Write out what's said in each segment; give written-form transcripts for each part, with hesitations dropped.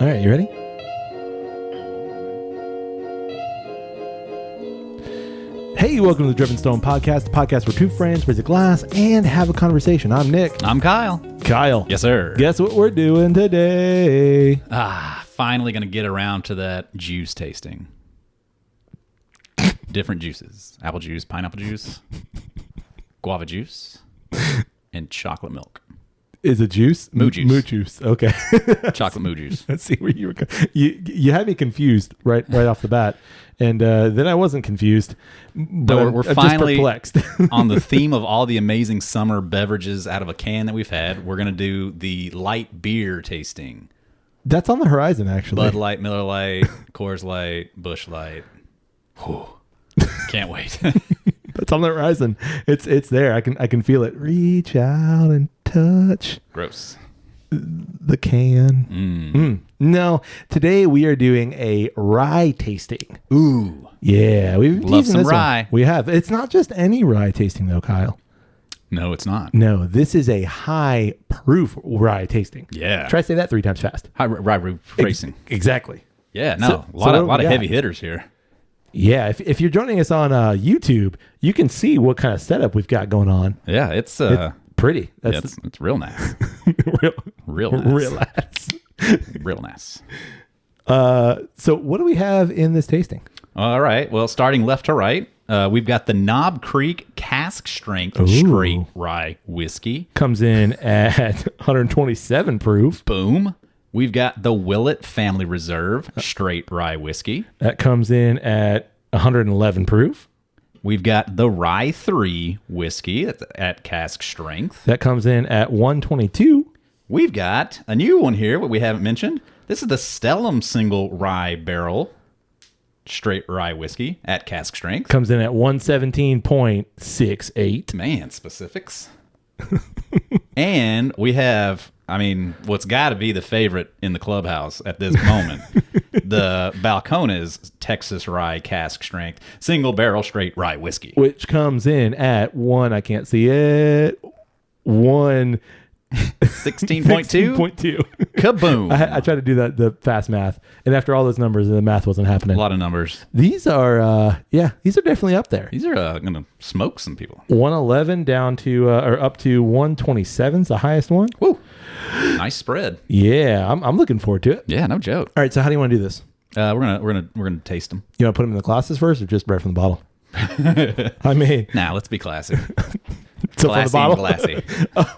All right, you ready? Hey, welcome to the Driven Stone Podcast, the podcast where two friends raise a glass and have a conversation. I'm Nick. I'm Kyle. Kyle. Yes, sir. Guess what we're doing today? Finally going to get around to that juice tasting. Different juices. Apple juice, pineapple juice, guava juice, and chocolate milk. Is it juice? Moo juice. Moo juice. Okay. Chocolate moo juice. Let's see where you were going. You had me confused right off the bat. And then I wasn't confused. But So I'm we're finally just perplexed. on the theme of all the amazing summer beverages out of a can that we've had. We're going to do the light beer tasting. That's on the horizon, actually. Bud Light, Miller Light, Coors Light, Busch Light. Whew. Can't wait. That's on the horizon. It's there. I can feel it. Reach out and touch Gross. the can. No, today we are doing a rye tasting. Ooh. Yeah, we've Love used some this one. rye. We have. It's not just any rye tasting though, Kyle. No, it's not. No, this is a high proof rye tasting. Yeah. Try to say that 3 times fast. High rye racing. Exactly. Yeah, no, So a lot what of we got? heavy hitters here. Yeah, if you're joining us on YouTube, you can see what kind of setup we've got going on. Yeah, it's Pretty. yeah, it's real nice. real Real nice. relax. Real nice. So what do we have in this tasting? All right. Well, starting left to right, we've got the Knob Creek Cask Strength Straight Rye Whiskey. Comes in at 127 proof. Boom. We've got the Willet Family Reserve Straight Rye Whiskey. That comes in at 111 proof. We've got the Rye 3 Whiskey at Cask Strength. That comes in at 122. We've got a new one here, what we haven't mentioned. This is the Stellum Single Rye Barrel Straight Rye Whiskey at Cask Strength. Comes in at 117.68. Man, specifics. And we have, what's got to be the favorite in the clubhouse at this moment, the Balcones Texas Rye Cask Strength Single Barrel Straight Rye Whiskey. Which comes in at I can't see it, 16.2? 16.2. Kaboom. I tried to do the fast math, and after all those numbers, the math wasn't happening. A lot of numbers. These are, these are definitely up there. These are going to smoke some people. 111 down to, or up to 127 is the highest one. Woo. Nice spread. Yeah, I'm looking forward to it. Yeah, no joke. All right, so how do you want to do this? We're gonna taste them. You want to put them in the glasses first, or just right from the bottle? Nah, let's be classy. So Classy from the and bottle.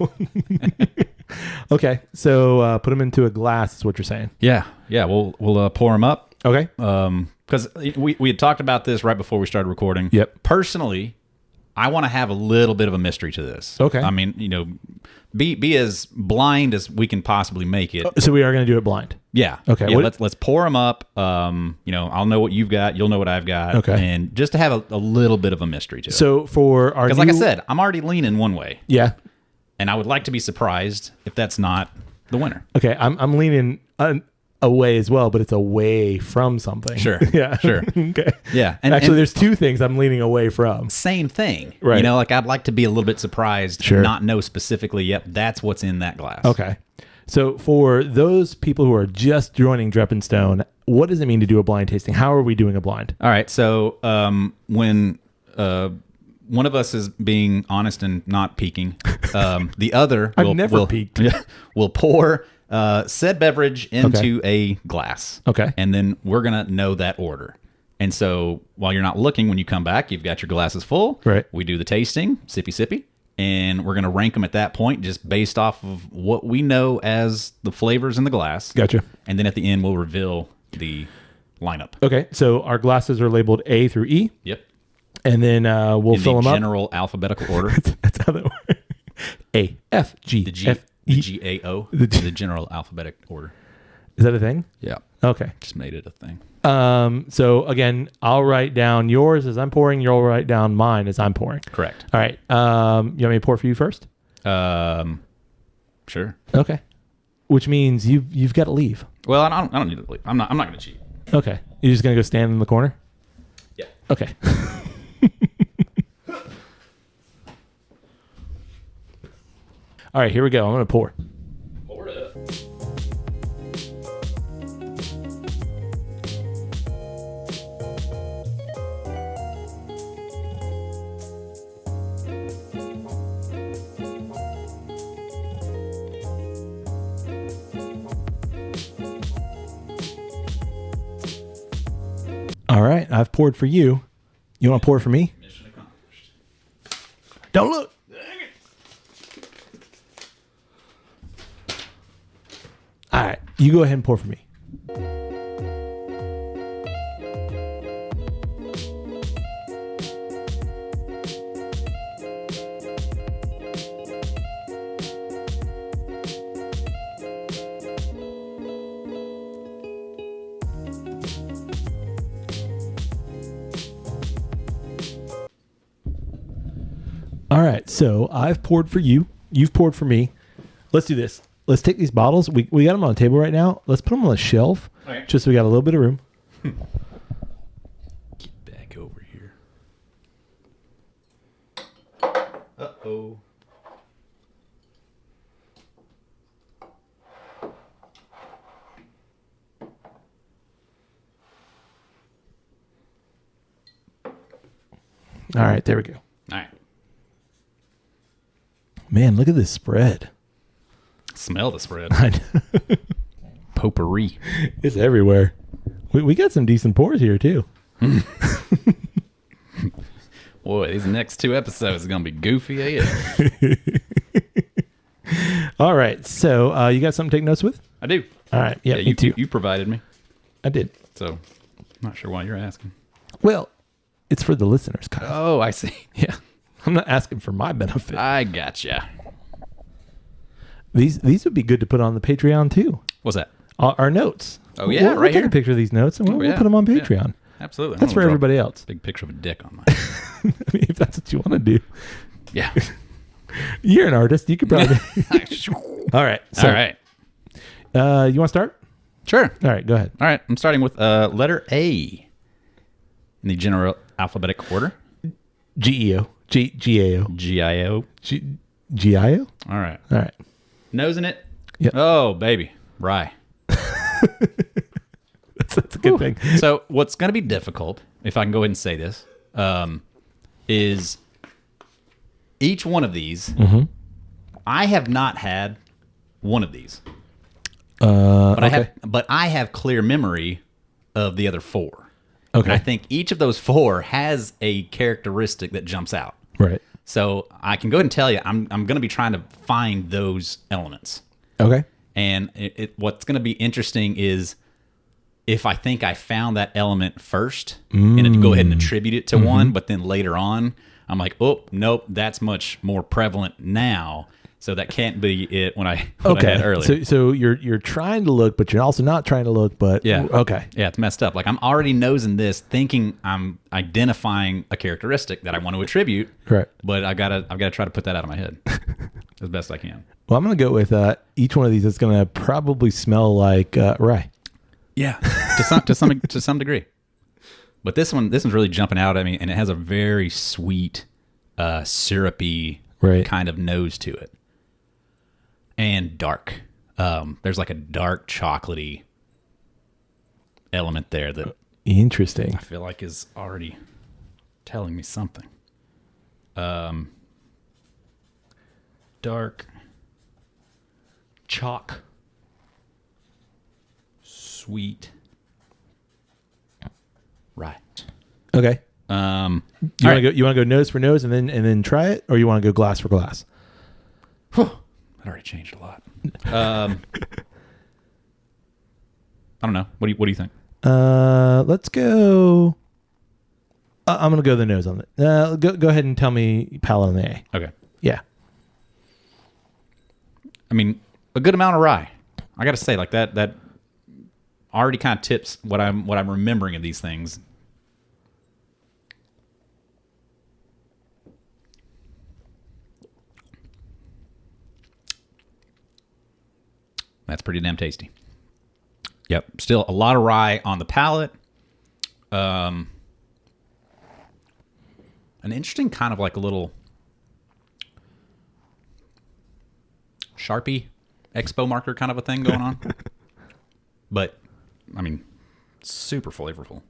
glassy. Okay, so put them into a glass. Is what you're saying? Yeah. We'll pour them up. Okay. Because we had talked about this right before we started recording. Yep. Personally, I want to have a little bit of a mystery to this. Okay. Be as blind as we can possibly make it. So we are going to do it blind. Yeah. Okay. Yeah, let's pour them up. I'll know what you've got. You'll know what I've got. Okay. And just to have a little bit of a mystery to it. So for our, Because like I said, I'm already leaning one way, yeah. and I would like to be surprised if that's not the winner. Okay, I'm leaning away as well, but it's away from something. Sure. Yeah. Sure. Okay. Yeah. Actually, there's two things I'm leaning away from. Same thing. Right. I'd like to be a little bit surprised, Sure. not know specifically, yep, that's what's in that glass. Okay. So for those people who are just joining Driven Stone, what does it mean to do a blind tasting? How are we doing a blind? All right. So when one of us is being honest and not peeking, the other I've never peeked. will pour said beverage into a glass. Okay. And then we're going to know that order. And so while you're not looking, when you come back, you've got your glasses full. Right. We do the tasting, sippy. And we're going to rank them at that point just based off of what we know as the flavors in the glass. Gotcha. And then at the end, we'll reveal the lineup. Okay. So our glasses are labeled A through E. Yep. And then we'll fill them in up. the general alphabetical order. That's how that works. A, F, G, F, E. The GAO. The general alphabetic order. Is that a thing? Yeah. Okay. Just made it a thing. So again, I'll write down yours as I'm pouring. You'll write down mine as I'm pouring. Correct. All right. You want me to pour for you first? Sure. Okay. Which means you've got to leave. Well, I don't need to leave. I'm not going to cheat. Okay. You're just gonna go stand in the corner? Yeah. Okay. All right, here we go. I'm gonna pour. Pour it up. All right, I've poured for you. You want to pour for me? Mission accomplished. Don't look. All right, you go ahead and pour for me. All right, so I've poured for you. You've poured for me. Let's do this. Let's take these bottles. We got them on the table right now. Let's put them on the shelf, Okay. just so we got a little bit of room. Get back over here. Uh-oh. All right, there we go. All right. Man, look at this spread. Smell the spread. I know. Potpourri. It's everywhere. We got some decent pours here, too. Boy, these next 2 episodes are going to be goofy AF. All right, so you got something to take notes with? I do. All right, yeah, me too. You provided me, I did. so I'm not sure why you're asking. Well, it's for the listeners, Kyle. Oh, I see. Yeah. I'm not asking for my benefit. I gotcha. These would be good to put on the Patreon, too. What's that? Our notes. Oh, yeah, we'll right take here. a picture of these notes and we'll yeah, put them on yeah. Patreon. Absolutely. That's I'm for gonna draw everybody else. a big picture of a dick on mine. I mean, if that's what you want to do. Yeah. You're an artist. You could probably. All right. So, All right. You want to start? Sure. All right. Go ahead. All right. I'm starting with letter A in the general alphabetic order. GEO. GAO. GIO. GIO? All right. All right. Nosing it. Yep. Oh, baby. Rye. That's a good thing. So what's going to be difficult, if I can go ahead and say this, is each one of these, I have not had one of these. But Okay. I have clear memory of the other 4. Okay. And I think each of those 4 has a characteristic that jumps out. Right. So I can go ahead and tell you, I'm going to be trying to find those elements. Okay. And what's going to be interesting is if I think I found that element first and then go ahead and attribute it to one, but then later on, I'm like, oh, nope, that's much more prevalent now. So that can't be it when I had earlier. So you're trying to look, but you're also not trying to look. But Yeah. okay. Yeah, it's messed up. Like I'm already nosing this, thinking I'm identifying a characteristic that I want to attribute. Correct. But I've got to try to put that out of my head as best I can. Well, I'm gonna go with each one of these is gonna probably smell like rye. Yeah, to some degree. But this one's really jumping out at me, and it has a very sweet, syrupy kind of nose to it, and dark. There's like a dark chocolatey element there that Interesting. I feel like is already telling me something. Dark chalk, sweet rye. Okay. You You want to go nose for nose and then try it, or you want to go glass for glass? That already changed a lot. I don't know. What do you think? Let's go. I'm gonna go the nose on it. Go ahead and tell me palate on the A. Okay. Yeah. I mean, a good amount of rye. I got to say, like that already kind of tips what I'm remembering of these things. That's pretty damn tasty. Yep. Still a lot of rye on the palate. An interesting kind of like a little Sharpie Expo marker kind of a thing going on. But, I mean, super flavorful.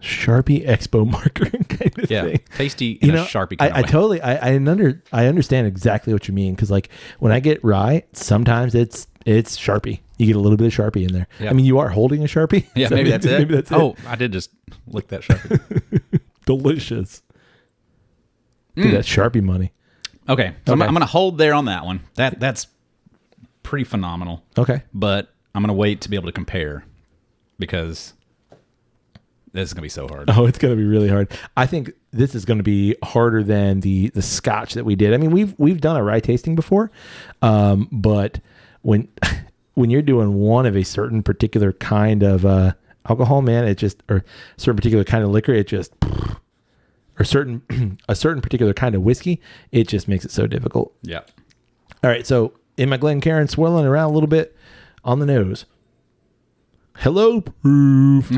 Sharpie Expo marker kind of thing. Tasty in a Sharpie kind of way. I understand exactly what you mean, because like when I get rye, sometimes it's It's Sharpie. You get a little bit of Sharpie in there. Yep. I mean, you are holding a Sharpie. Yeah, So maybe that's it. Maybe that's it. Oh, I did just lick that Sharpie. Delicious. Dude, that's Sharpie money. Okay, so Okay. I'm going to hold there on that one. That's pretty phenomenal. Okay. But I'm going to wait to be able to compare because this is going to be so hard. Oh, it's going to be really hard. I think this is going to be harder than the Scotch that we did. I mean, we've done a rye tasting before, but when you're doing one of a certain particular kind of alcohol, man, it just, or a certain particular kind of liquor, it just, or a certain particular kind of whiskey, it just makes it so difficult. Yeah. All right, so in my Glencairn, swirling around a little bit on the nose. Hello, proof.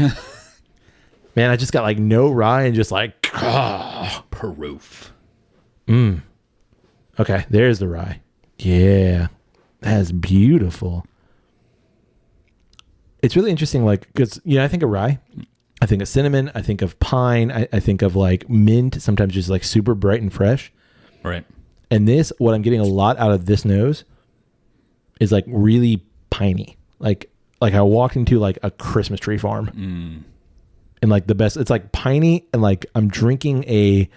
Man, I just got like no rye and just like Proof. Okay, there's the rye. Yeah, that's beautiful. It's really interesting, like, because I think of rye, I think of cinnamon, I think of pine, I think of like mint. Sometimes just like super bright and fresh. Right. And this, what I'm getting a lot out of this nose, is like really piney. Like I walked into like a Christmas tree farm. And like the best, it's like piney, and like I'm drinking a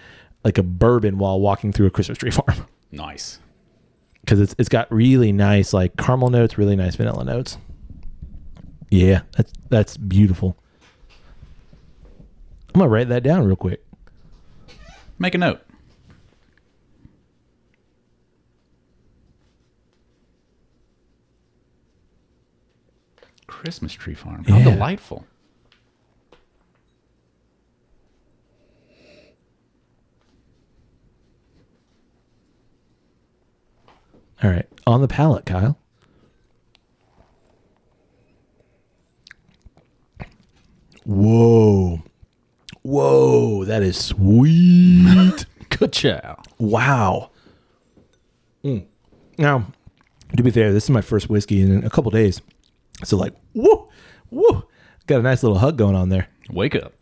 bourbon while walking through a Christmas tree farm. Nice. Because it's got really nice like caramel notes, really nice vanilla notes. Yeah, that's beautiful. I'm gonna write that down real quick. Make a note. Christmas tree farm. How Yeah. delightful. All right, on the palate, Kyle. Whoa, that is sweet. Good job. Wow. Now, to be fair, this is my first whiskey in a couple days, so like, woo, got a nice little hug going on there. Wake up.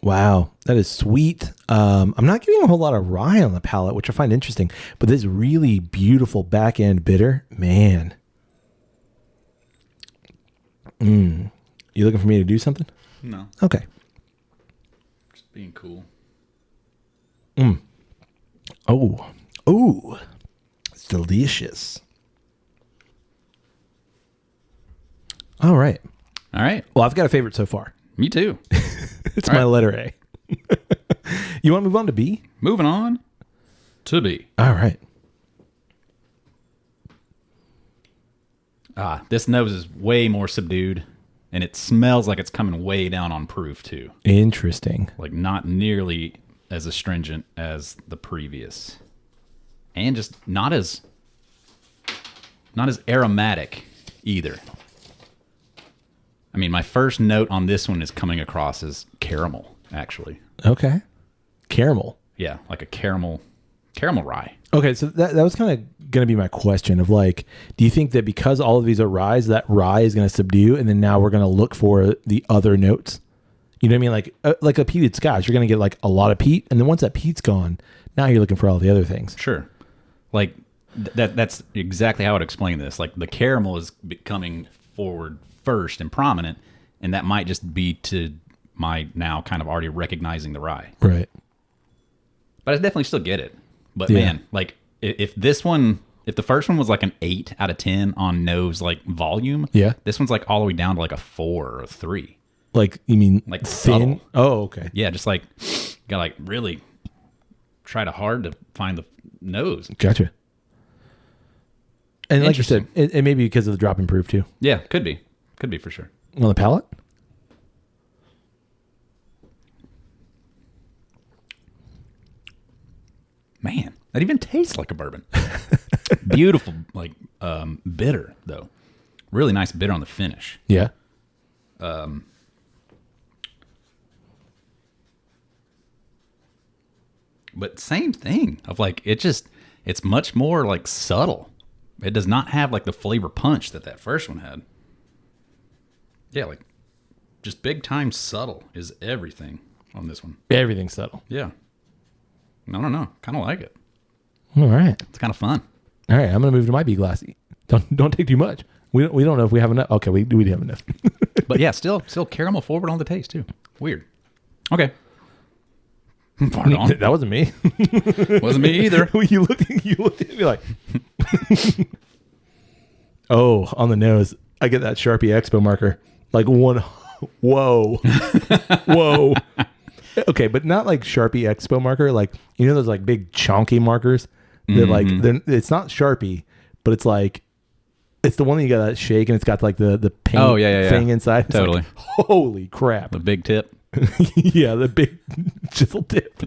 Wow, that is sweet. I'm not getting a whole lot of rye on the palate, which I find interesting, but this really beautiful back end bitter, man. You looking for me to do something? No. Okay. Just being cool. Oh, it's delicious. All right. All right. Well, I've got a favorite so far. Me too. It's All my right. letter A. You want to move on to B? Moving on to B. All right. This nose is way more subdued, and it smells like it's coming way down on proof too. Interesting. Like not nearly as astringent as the previous, and just not as aromatic either. I mean, my first note on this one is coming across as caramel, actually. Okay. Caramel. Yeah, like a caramel rye. Okay, so that was kind of going to be my question of like, do you think that because all of these are ryes, that rye is going to subdue, and then now we're going to look for the other notes? You know what I mean? Like a peated Scotch, you're going to get like a lot of peat, and then once that peat's gone, now you're looking for all the other things. Sure. Like that's exactly how I would explain this. Like the caramel is coming forward first and prominent, and that might just be to my now kind of already recognizing the rye. Right. But I definitely still get it. But Yeah. man, like if the first one was like an 8 out of 10 on nose like volume, Yeah. this one's like all the way down to like a 4 or a 3. Like, you mean Like thin? subtle. Oh, okay. Yeah, just like got like really tried hard to find the nose. Gotcha. And like you said, it may be because of the drop in proof too. Yeah, could be for sure. On the palate? Man, that even tastes like a bourbon. Beautiful, like bitter though. Really nice bitter on the finish. Yeah. But same thing of like it's much more like subtle. It does not have like the flavor punch that first one had. Yeah, like just big time subtle is everything on this one. Everything's subtle. Yeah. I don't know. Kind of like it. All right. It's kind of fun. All right, I'm gonna move to my B glassy. Don't take too much. We don't know if we have enough. Okay, we have enough. But yeah, still caramel forward on the taste too. Weird. Okay. Pardon. That wasn't me. Wasn't me either. you looked at me like, oh, on the nose. I get that Sharpie Expo marker. Like one. Whoa. Whoa. Okay, but not like Sharpie Expo marker. Like, you know those like big chonky markers? They're like, it's not Sharpie, but it's like, it's the one that you got to shake and it's got like the paint thing inside. It's totally. Like, holy crap. The big tip. Yeah, the big chisel tip.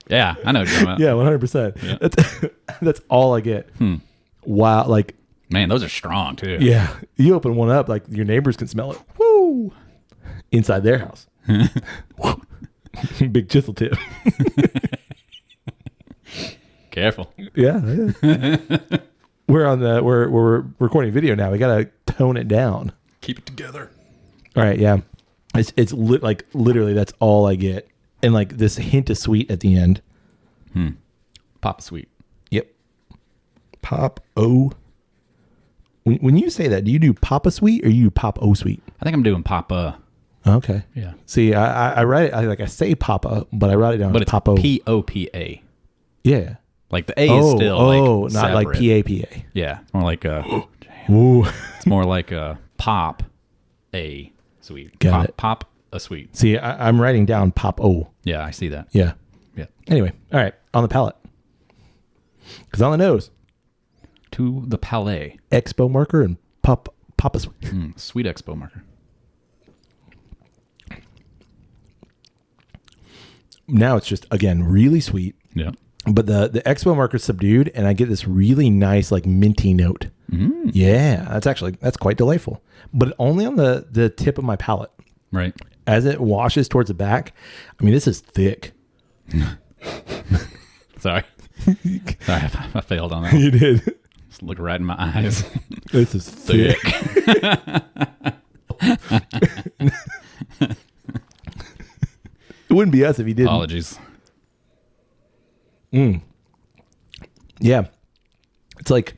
Yeah, I know what you're talking about. Yeah, 100%. Yeah. That's all I get. Wow. Like, man, those are strong too. Yeah. You open one up, like your neighbors can smell it. Woo! Inside their house. Big chisel tip. Careful. Yeah. We're recording video now. We gotta tone it down. Keep it together. All right. Yeah. It's like literally that's all I get, and like this hint of sweet at the end. Papa sweet. Yep. Pop O. When you say that, do you do Papa sweet or you do Pop O sweet? I think I'm doing Papa. Okay. Yeah. See, I write it. I say Papa, but I write it down. But as it's Pop O. P-O-P-A. Yeah. Like the A is still not separate. like P-A-P-A. Yeah. It's more like Ooh. it's more like a pop a sweet. Got it. Pop a sweet. See, I'm writing down Pop O. Yeah, I see that. Yeah. Yeah. Anyway, all right. On the palate. Because on the nose. To the palate. Expo marker and Papa sweet. Sweet Expo marker. Now it's just, again, really sweet. Yeah. But the Expo marker's subdued, and I get this really nice, like, minty note. Yeah, that's quite delightful. But only on the tip of my palate. Right. As it washes towards the back, I mean, this is thick. Sorry. I failed on that. You did. Just look right in my eyes. This is thick. It wouldn't be us if he didn't. Apologies. Yeah. It's like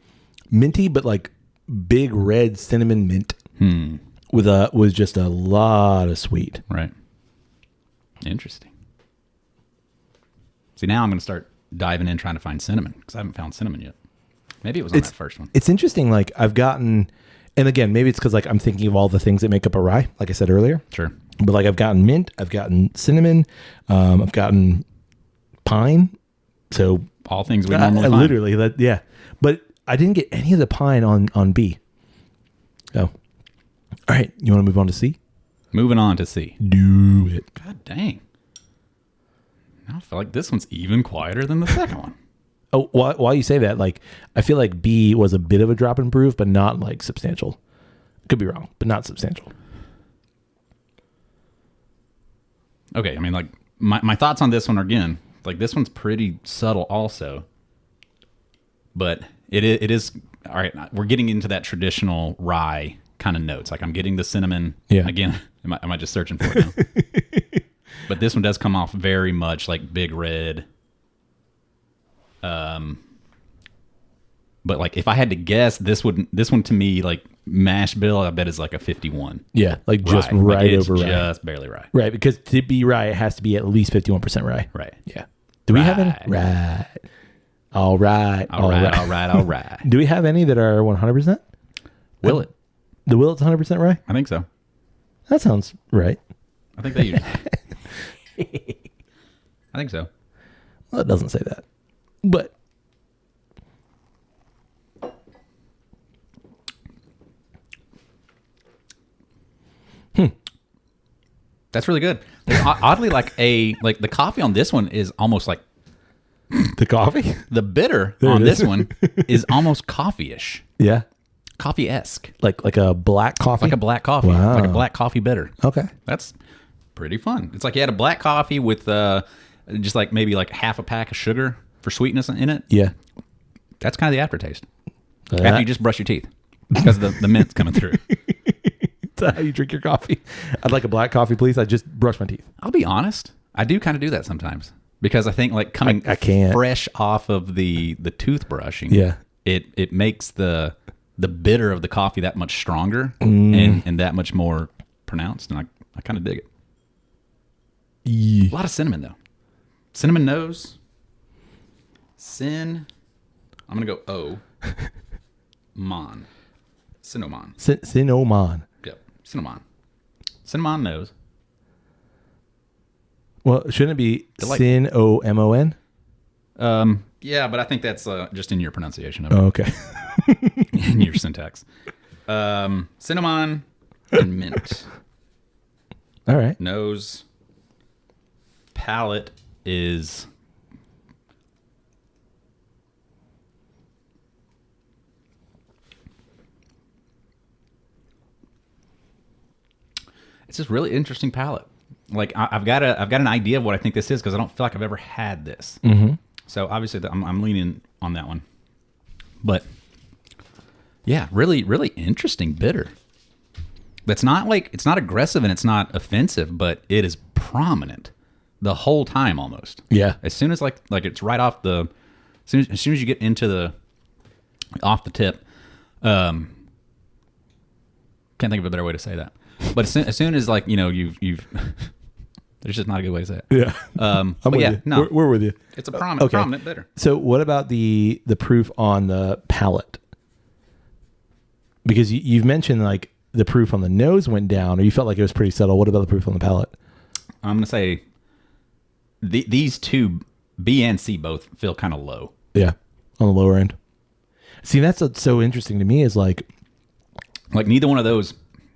minty, but like big red cinnamon mint with just a lot of sweet. Right. Interesting. See, now I'm going to start diving in trying to find cinnamon because I haven't found cinnamon yet. Maybe it was on that first one. It's interesting. Like I've gotten, and again, maybe it's because like I'm thinking of all the things that make up a rye, like I said earlier. Sure. But like I've gotten mint, I've gotten cinnamon, I've gotten pine. So all things we normally find. Literally, yeah. But I didn't get any of the pine on B. Oh, all right. You want to move on to C? Moving on to C. Do it. God dang. Now I feel like this one's even quieter than the second one. Oh, while you say that, like I feel like B was a bit of a drop in proof, but not like substantial. Could be wrong, but not substantial. Okay, I mean, like my thoughts on this one are, again, like this one's pretty subtle also, but it is all right. We're getting into that traditional rye kind of notes. Like I'm getting the cinnamon. Yeah. Again, am I just searching for it now? But this one does come off very much like big red. But like if I had to guess, this one to me, like mash bill, I bet is like a 51. Yeah, like just rye. right Like it's over rye. just barely rye. Right, because to be rye, it has to be at least 51% rye. Right. Yeah. Do we have any? Right. All right. All right. Do we have any that are 100%? Willet. The Willet's 100% rye? I think so. That sounds right. I think they use. I think so. Well, it doesn't say that. But that's really good. Oddly, like the coffee on this one is almost like the coffee? the bitter There on it is. this one is almost coffee-ish. Yeah. Coffee-esque. Like a black coffee? Like a black coffee. Wow. Like a black coffee bitter. Okay. That's pretty fun. It's like you had a black coffee with just like maybe like half a pack of sugar for sweetness in it. Yeah. That's kind of the aftertaste. After you just brush your teeth because the mint's coming through. That's how you drink your coffee. I'd like a black coffee, please. I just brush my teeth. I'll be honest. I do kind of do that sometimes. because I think like coming I can't. fresh off of the toothbrushing, Yeah. it makes the bitter of the coffee that much stronger and that much more pronounced, and I kind of dig it. Yeah. A lot of cinnamon though. Cinnamon nose. I'm gonna go O. Mon. Cinnamon. Cinnamon. Yep. Cinnamon. Cinnamon nose. Well, shouldn't it be Like- Cinnamon? Yeah, but I think that's just in your pronunciation of it, Oh, okay. in your syntax. Cinnamon and mint. All right. Nose. Palate is it's just really interesting palate. Like I've got an idea of what I think this is because I don't feel like I've ever had this. Mm-hmm. So obviously I'm leaning on that one. But yeah, really, really interesting bitter. That's not like, it's not aggressive and it's not offensive, but it is prominent the whole time almost. Yeah. As soon as like it's right off the, as soon as you get into the, off the tip, can't think of a better way to say that. But as soon as like, you know, you've there's just not a good way to say it. Yeah. But with yeah, you. no, We're with you. it's a prominent, okay. prominent bitter. So what about the proof on the palate? Because you've mentioned like the proof on the nose went down, or you felt like it was pretty subtle. What about the proof on the palate? I'm going to say these two, B and C, both feel kind of low. Yeah, on the lower end. See, that's what's so interesting to me is like neither one of those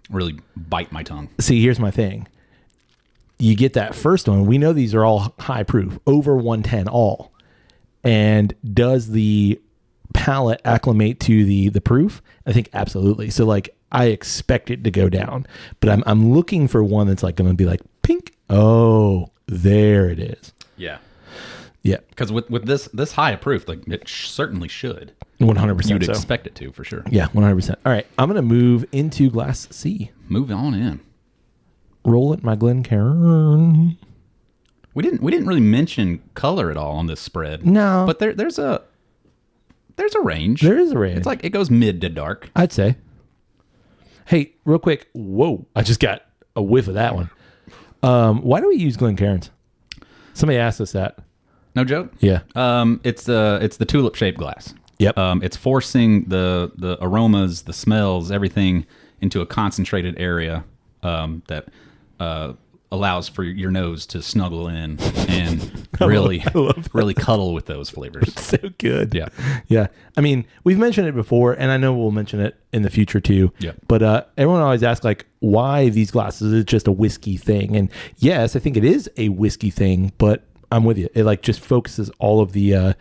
really bite my tongue. See, here's my thing. You get that first one. We know these are all high proof, over 110 all. And does the palate acclimate to the proof? I think absolutely. So like I expect it to go down, but I'm looking for one that's like going to be like pink. Oh, there it is. Yeah. Yeah. Because with this high of proof, like it certainly should. 100%. You'd so. expect it to, for sure. Yeah, 100%. All right, I'm going to move into glass C. Move on in. Roll it, my Glencairn. We didn't really mention color at all on this spread. No. But there's a range. There is a range. It's like it goes mid to dark. I'd say. Hey, real quick. Whoa, I just got a whiff of that one. Why do we use Glencairns? Somebody asked us that. No joke. Yeah. It's the tulip shaped glass. Yep. It's forcing the aromas, the smells, everything into a concentrated area that allows for your nose to snuggle in and really cuddle with those flavors. So good. Yeah. Yeah. I mean, we've mentioned it before, and I know we'll mention it in the future too. Yeah. But everyone always asks, like, why these glasses? Is it just a whiskey thing? And yes, I think it is a whiskey thing, but I'm with you. It like just focuses all of the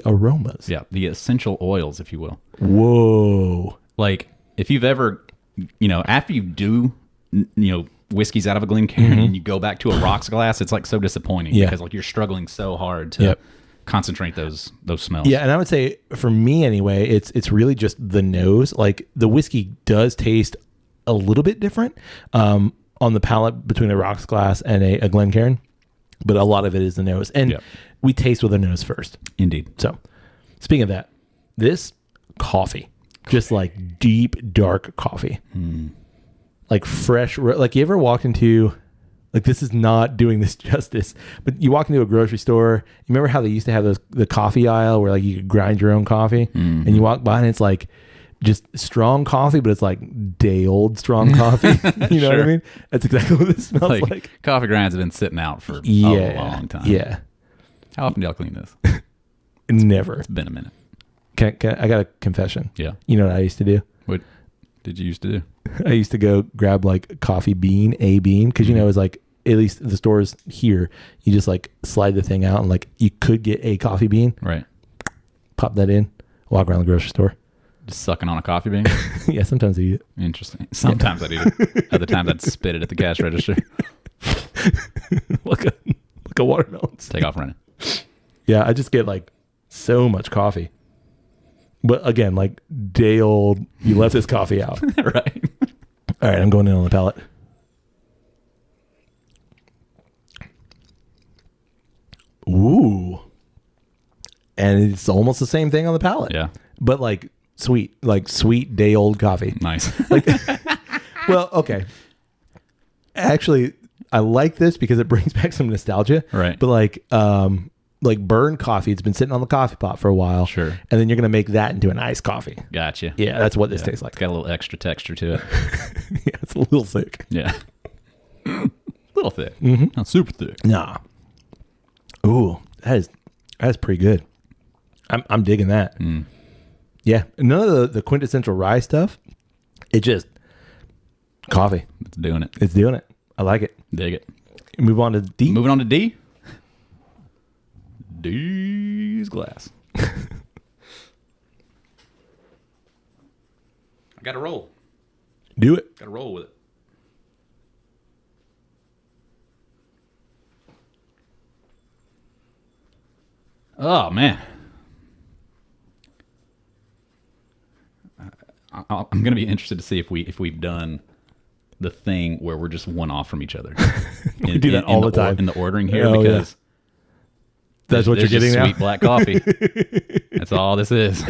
aromas. Yeah. The essential oils, if you will. Whoa. Like if you've ever, after you do, whiskeys out of a Glencairn and you go back to a rocks glass, it's like so disappointing because like you're struggling so hard to concentrate those smells. Yeah, and I would say for me anyway, it's really just the nose. Like the whiskey does taste a little bit different on the palate between a rocks glass and a Glencairn, but a lot of it is the nose. And we taste with the nose first. Indeed. So speaking of that, this coffee, just like deep, dark coffee. Like fresh, like you ever walked into, like this is not doing this justice, but you walk into a grocery store. You remember how they used to have the coffee aisle where like you could grind your own coffee, and you walk by and it's like just strong coffee, but it's like day old strong coffee. You know what I mean? That's exactly what this smells like. Coffee grinds have been sitting out for a long time. Yeah. How often do y'all clean this? Never. It's been a minute. I got a confession. Yeah. You know what I used to do? What did you used to do? I used to go grab like a bean, because it's like, at least the stores here, you just like slide the thing out and like you could get a coffee bean. Right. Pop that in, walk around the grocery store. Just sucking on a coffee bean? Yeah, sometimes I eat it. Interesting. Sometimes I'd eat it. Other times I'd spit it at the cash register. like a watermelon. Take off running. Yeah, I just get like so much coffee. But again, like day old, you left this coffee out. Right. All right, I'm going in on the palate. Ooh. And it's almost the same thing on the palate. Yeah. But like sweet day old coffee. Nice. Well, okay. Actually, I like this because it brings back some nostalgia. Right. But like burned coffee, it's been sitting on the coffee pot for a while. Sure. And then you're going to make that into an iced coffee. Gotcha. Yeah, that's what this tastes like. It's got a little extra texture to it. Yeah, it's a little thick. Yeah. Little thick. Mm-hmm. Not super thick. Nah. Ooh, that's pretty good. I'm digging that. Mm. Yeah. None of the quintessential rye stuff. It just coffee. It's doing it. It's doing it. I like it. Dig it. Move on to D. Moving on to D. D's glass. I got to roll. Do it. Got to roll with it. Oh man, I'm gonna be interested to see if we've done the thing where we're just one off from each other. We do that all the time in the ordering here, Oh, because that's what you're getting now. Sweet black coffee. That's all this is.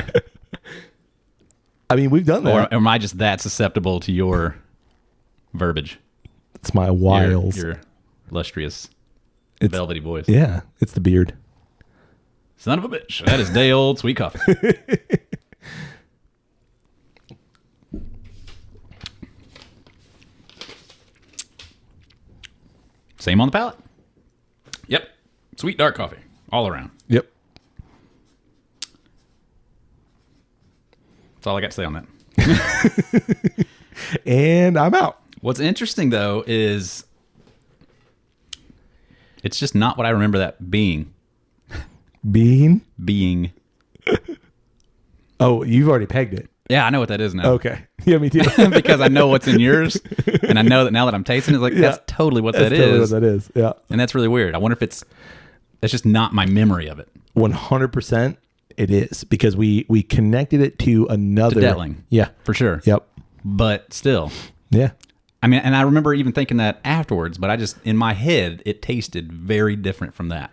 I mean, we've done Or that. am I just that susceptible to your verbiage? It's my wiles. Your illustrious It's- velvety voice. Yeah, it's the beard. Son of a bitch. That is day old sweet coffee. Same on the palate. Yep. Sweet dark coffee. All around. Yep. That's all I got to say on that. And I'm out. What's interesting, though, is it's just not what I remember that being. Bean. Being. Oh, you've already pegged it. Yeah, I know what that is now. Okay. Yeah, me too. Because I know what's in yours, and I know that now that I'm tasting it, it's like, Yeah. that's totally what That's that totally is. what that is. Yeah. And that's really weird. I wonder if that's just not my memory of it. 100% it is, because we connected it to another. To Detling. Yeah. For sure. Yep. But still. Yeah. I mean, and I remember even thinking that afterwards, but I just, in my head, it tasted very different from that.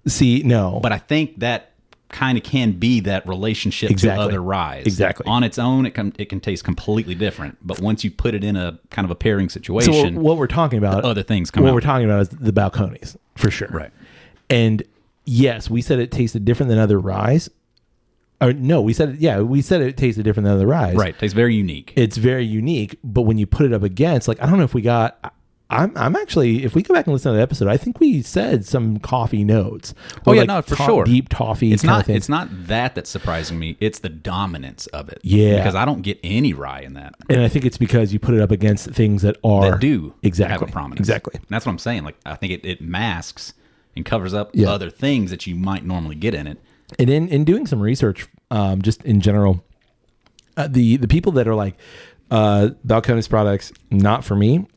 See, no. But I think that kind of can be that relationship Exactly. to other ryes. Exactly. On its own, it can taste completely different. But once you put it in a kind of a pairing So situation, what we're talking about, other things come what out. we're talking about is the Balcones, for sure. Right. And yes, we said it tasted different than other ryes. Or no, we said it tasted different than other ryes. Right. Tastes very unique. It's very unique, but when you put it up against, like, I don't know if we got. I'm actually, if we go back and listen to the episode, I think we said some coffee notes. Oh, yeah, like no, for sure. Deep toffee. It's kind not. of thing. It's not that's surprising me. It's the dominance of it. Yeah. Because I don't get any rye in that. And I think it's because you put it up against things that are That do exactly have a prominence. Exactly. And that's what I'm saying. Like, I think it masks and covers up Yeah. other things that you might normally get in it. And in doing some research, just in general, the people that are like Balcones products, not for me.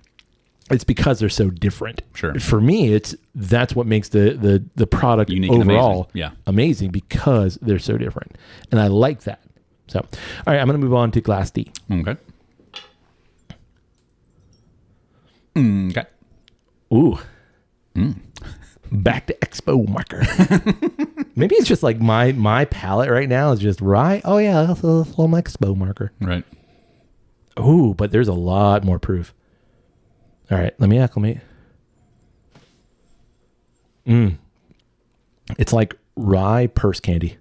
It's because they're so different. Sure. For me, that's what makes the product Unique and overall amazing. Yeah. amazing, because they're so different, and I like that. So, all right, I'm going to move on to Glass D. Okay. Okay. Ooh. Back to Expo marker. Maybe it's just like my palate right now is just rye. Oh yeah, that's a little Expo marker. Right. Ooh, but there's a lot more proof. All right, let me acclimate. It's like rye purse candy.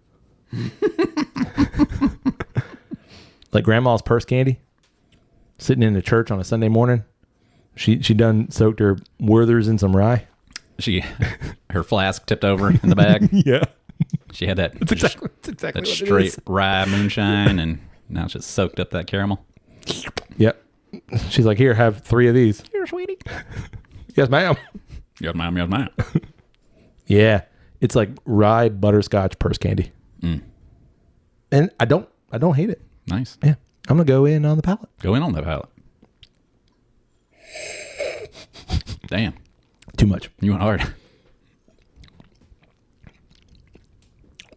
Like grandma's purse candy. Sitting in the church on a Sunday morning. She done soaked her Werthers in some rye. Her flask tipped over in the bag. Yeah. She had that, That's exactly that what it straight is. rye moonshine, and now it's just soaked up that caramel. Yep. She's like, here, have 3 of these. Here, sweetie. Yes, ma'am. Yes, ma'am. Yes, ma'am. Yeah. It's like rye butterscotch purse candy. And I don't hate it. Nice. Yeah. I'm going to go in on the palate. Go in on that palate. Damn. Too much. You went hard.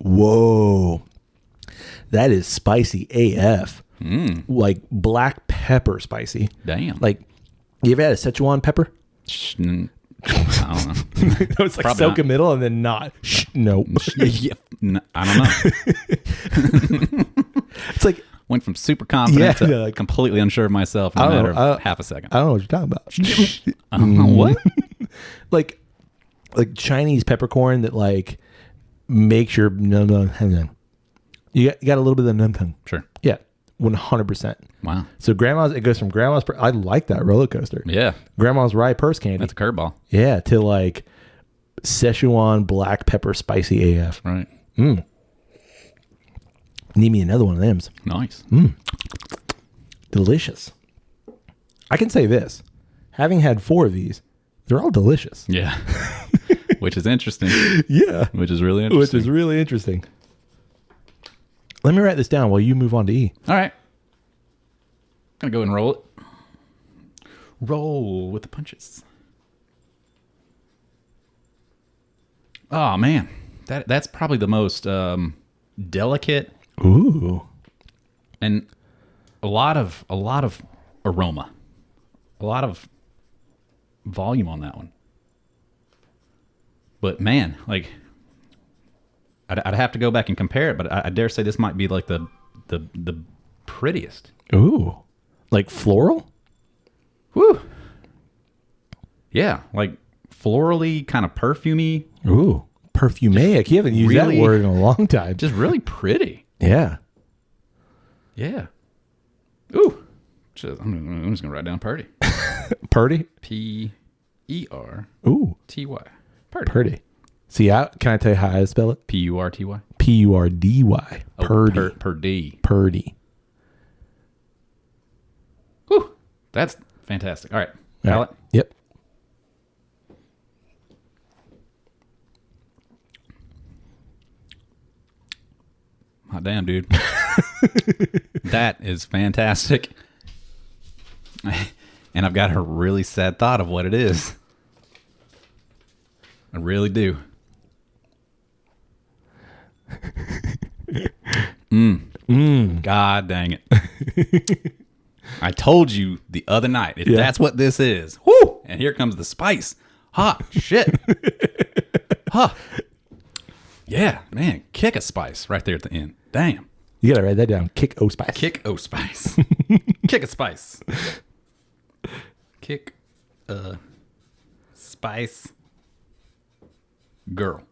Whoa. That is spicy AF. Like black pepper spicy. Damn. Like, you ever had a Szechuan pepper? I don't know. It's like Probably soak not. a middle and then not. No. Yeah, I don't know. It's like, Went from super confident to like, completely unsure of myself in a matter of half a second. I don't know what you're talking about. What? like Chinese peppercorn that like makes your num num. You got a little bit of num num. Sure. Yeah, 100%. Wow. So it goes from grandma's. I like that roller coaster. Yeah. Grandma's rye purse candy. That's a curveball. Yeah, to like Szechuan black pepper spicy AF. Right. Need me another one of them. Nice. Delicious. I can say this. Having had 4 of these, they're all delicious. Yeah. Which is interesting. Yeah. Which is really interesting. Which is really interesting. Let me write this down while you move on to E. All right. Gonna go and roll it. Roll with the punches. Oh man, that's probably the most delicate Ooh. and a lot of aroma, a lot of volume on that one. But man, like I'd have to go back and compare it, but I dare say this might be like the prettiest. Ooh. Like floral? Woo. Yeah, like florally, kind of perfumey, Ooh. Perfumaic. You haven't used Really- that word in a long time. just really pretty. Yeah. Yeah. Ooh. I'm just gonna write down Purdy. Purdy? P-E-R-T-Y. Ooh. Purdy. Purdy. See, can I tell you how I spell it? P-U-R-T-Y. P-U-R-D-Y. Purdy. Purdy. Purdy. Whew. That's fantastic. All right. All Palate. right. Yep. Hot damn, dude. That is fantastic. And I've got a really sad thought of what it is. I really do. God dang it. I told you the other night, if that's what this is. Whoo! And here comes the spice. Ha! Shit. Huh. Yeah, man. Kick a spice right there at the end. Damn. You got to write that down. Kick O spice. Kick a spice. Kick a spice. Kick a spice girl.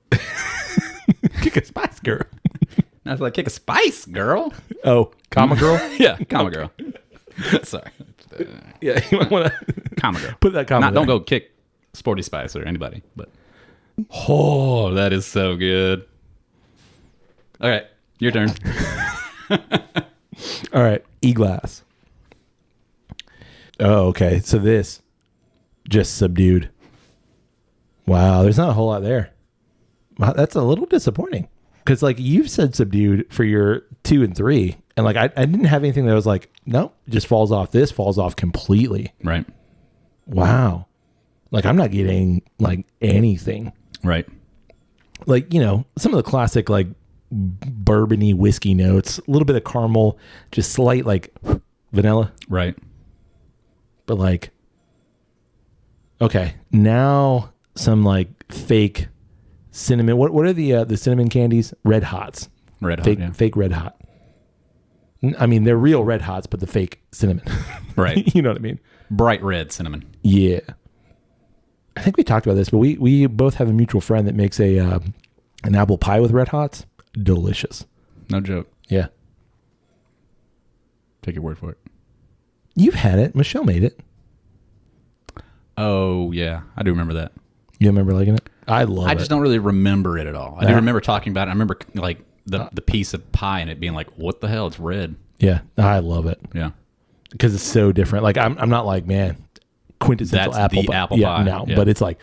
Kick a spice girl. I was like, kick a spice girl. Oh, comma girl? Yeah, comma girl. Sorry. Yeah, you might want to Comma girl. put that comma Don't there. go kick Sporty Spice or anybody, but oh, that is so good. All right, your turn. All right, E-glass. Oh, okay. So this just subdued. Wow, there's not a whole lot there. Wow, that's a little disappointing because like you've said subdued for your 2 and 3, and like I didn't have anything that was like, no, it just falls off. This falls off completely. Right. Wow. Like I'm not getting like anything. Right. Like, you know, some of the classic like bourbony whiskey notes, a little bit of caramel, just slight like vanilla. Right. But like, okay, now some like fake cinnamon. What are the cinnamon candies? Red Hots. Red Hot. Fake Yeah. fake Red Hot. I mean, they're real Red Hots, but the fake cinnamon. Right. You know what I mean? Bright red cinnamon. Yeah. I think we talked about this, but we both have a mutual friend that makes an apple pie with Red Hots. Delicious. No joke. Yeah. Take your word for it. You've had it. Michelle made it. Oh yeah, I do remember that. You remember liking it? I love it. I just don't really remember it at all. I do remember talking about it. I remember like the piece of pie and it being like, what the hell? It's red. Yeah, I love it Yeah. because it's so different. Like I'm not like, man, quintessential That's apple the pie. apple pie. No, Yeah. but it's like,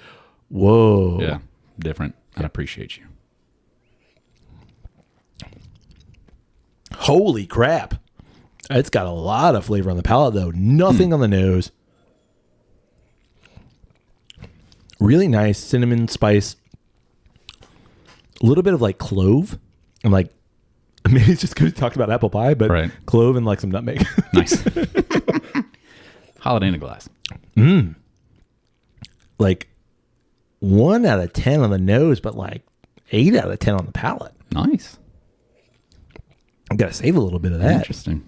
whoa. Yeah. Different. I appreciate you. Holy crap. It's got a lot of flavor on the palate though. Nothing on the nose. Really nice cinnamon spice. A little bit of like clove. And like, maybe it's just because we talked about apple pie, but Right. clove and like some nutmeg. Nice. Holiday in a glass. Like 1 out of 10 on the nose, but like 8 out of 10 on the palate. Nice. I've got to save a little bit of that. Interesting.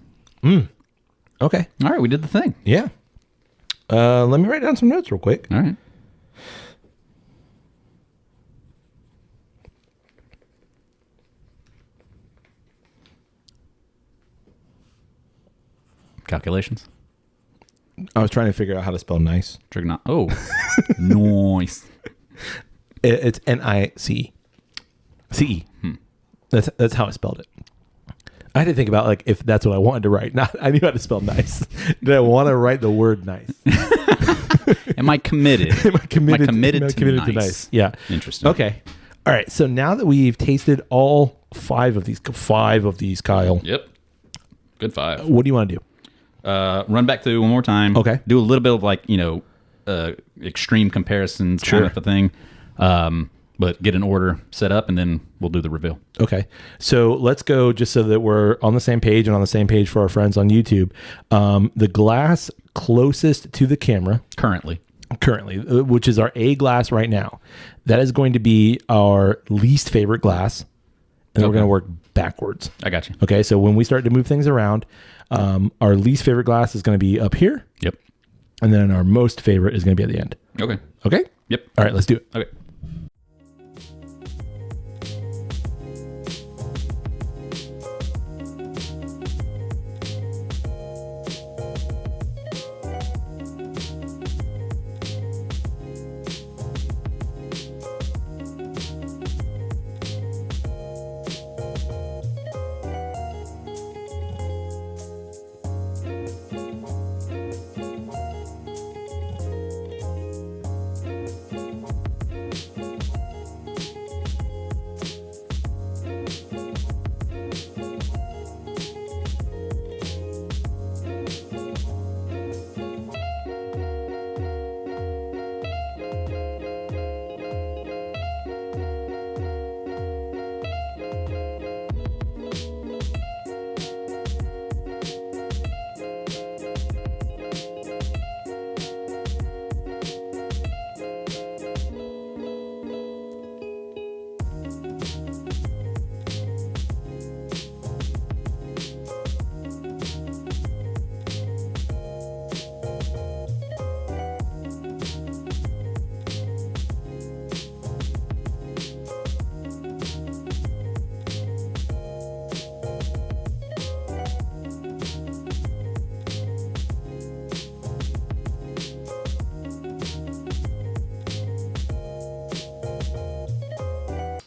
Okay. All right, we did the thing. Yeah. Let me write down some notes real quick. All right. Calculations. I was trying to figure out how to spell nice. Oh, nice. It's Nice. CE. That's how I spelled it. I had to think about like if that's what I wanted to write. Not I knew how to spell nice. Did I want to write the word nice? Am I committed? Am I committed to nice? Yeah. Interesting. Okay. All right. So now that we've tasted all five of these, Kyle. Yep. Good 5. What do you want to do? Run back through one more time. Okay. Do a little bit of like, extreme comparisons kind of a thing. But get an order set up and then we'll do the reveal. Okay. So let's go just so that we're on the same page and on the same page for our friends on YouTube. The glass closest to the camera currently, which is our A glass right now, that is going to be our least favorite glass. And then we're going to work backwards. I got you. Okay. So when we start to move things around, our least favorite glass is going to be up here. Yep. And then our most favorite is going to be at the end. Okay. Okay. Yep. All right. Let's do it. Okay.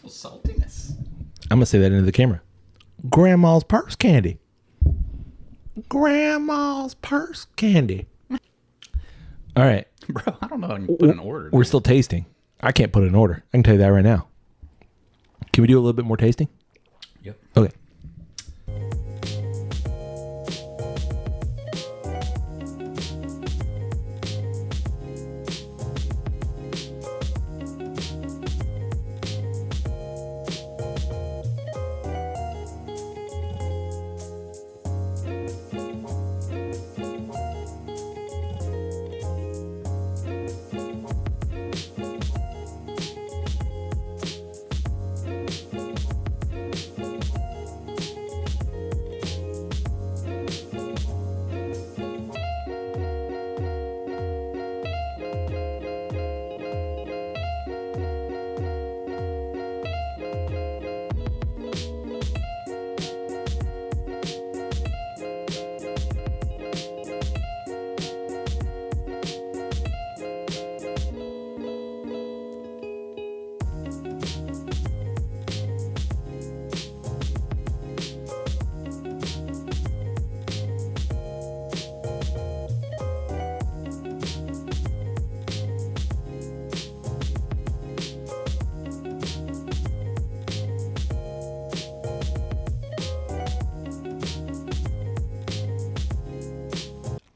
Saltiness. I'm going to say that into the camera. Grandma's purse candy. Grandma's purse candy. All right. Bro, I don't know how to put an order. We're still tasting. I can't put an order. I can tell you that right now. Can we do a little bit more tasting? Yep. Okay.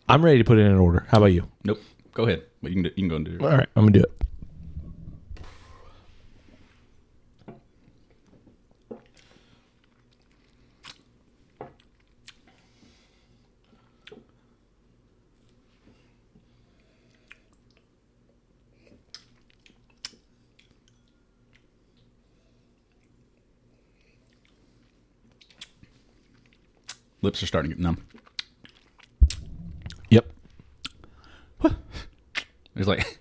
I'm ready to put it in an order. How about you? Nope. Go ahead. But you can go and do it. All right. I'm going to do it. Lips are starting to get numb. Yep. There's like,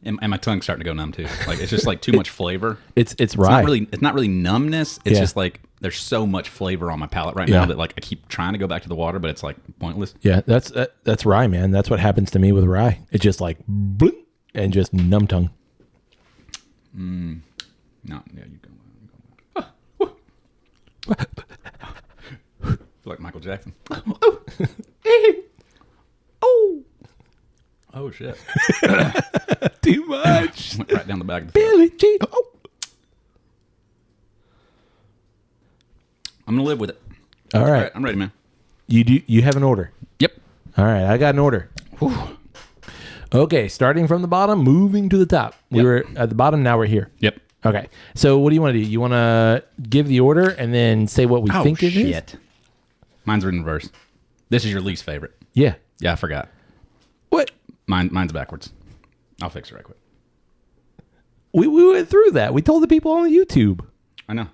and my tongue's starting to go numb too. Like it's just like too much flavor. It's rye. It's not really numbness. It's just like there's so much flavor on my palate right now that like I keep trying to go back to the water, but it's like pointless. Yeah, that's rye, man. That's what happens to me with rye. It's just like bloop, and just numb tongue. No, yeah, you go. Like Michael Jackson. Oh shit! Too much. Went right down the back of the Billy G. Oh. I'm gonna live with it. All right. I'm ready, man. You have an order. Yep. All right, I got an order. Whew. Okay, starting from the bottom, moving to the top. We were at the bottom, now we're here. Yep. Okay, so what do you want to do? You want to give the order and then say what we think it is? Shit. Mine's written in reverse. This is your least favorite. Yeah. Yeah, I forgot. What? Mine's backwards. I'll fix it right quick. We went through that. We told the people on YouTube. I know.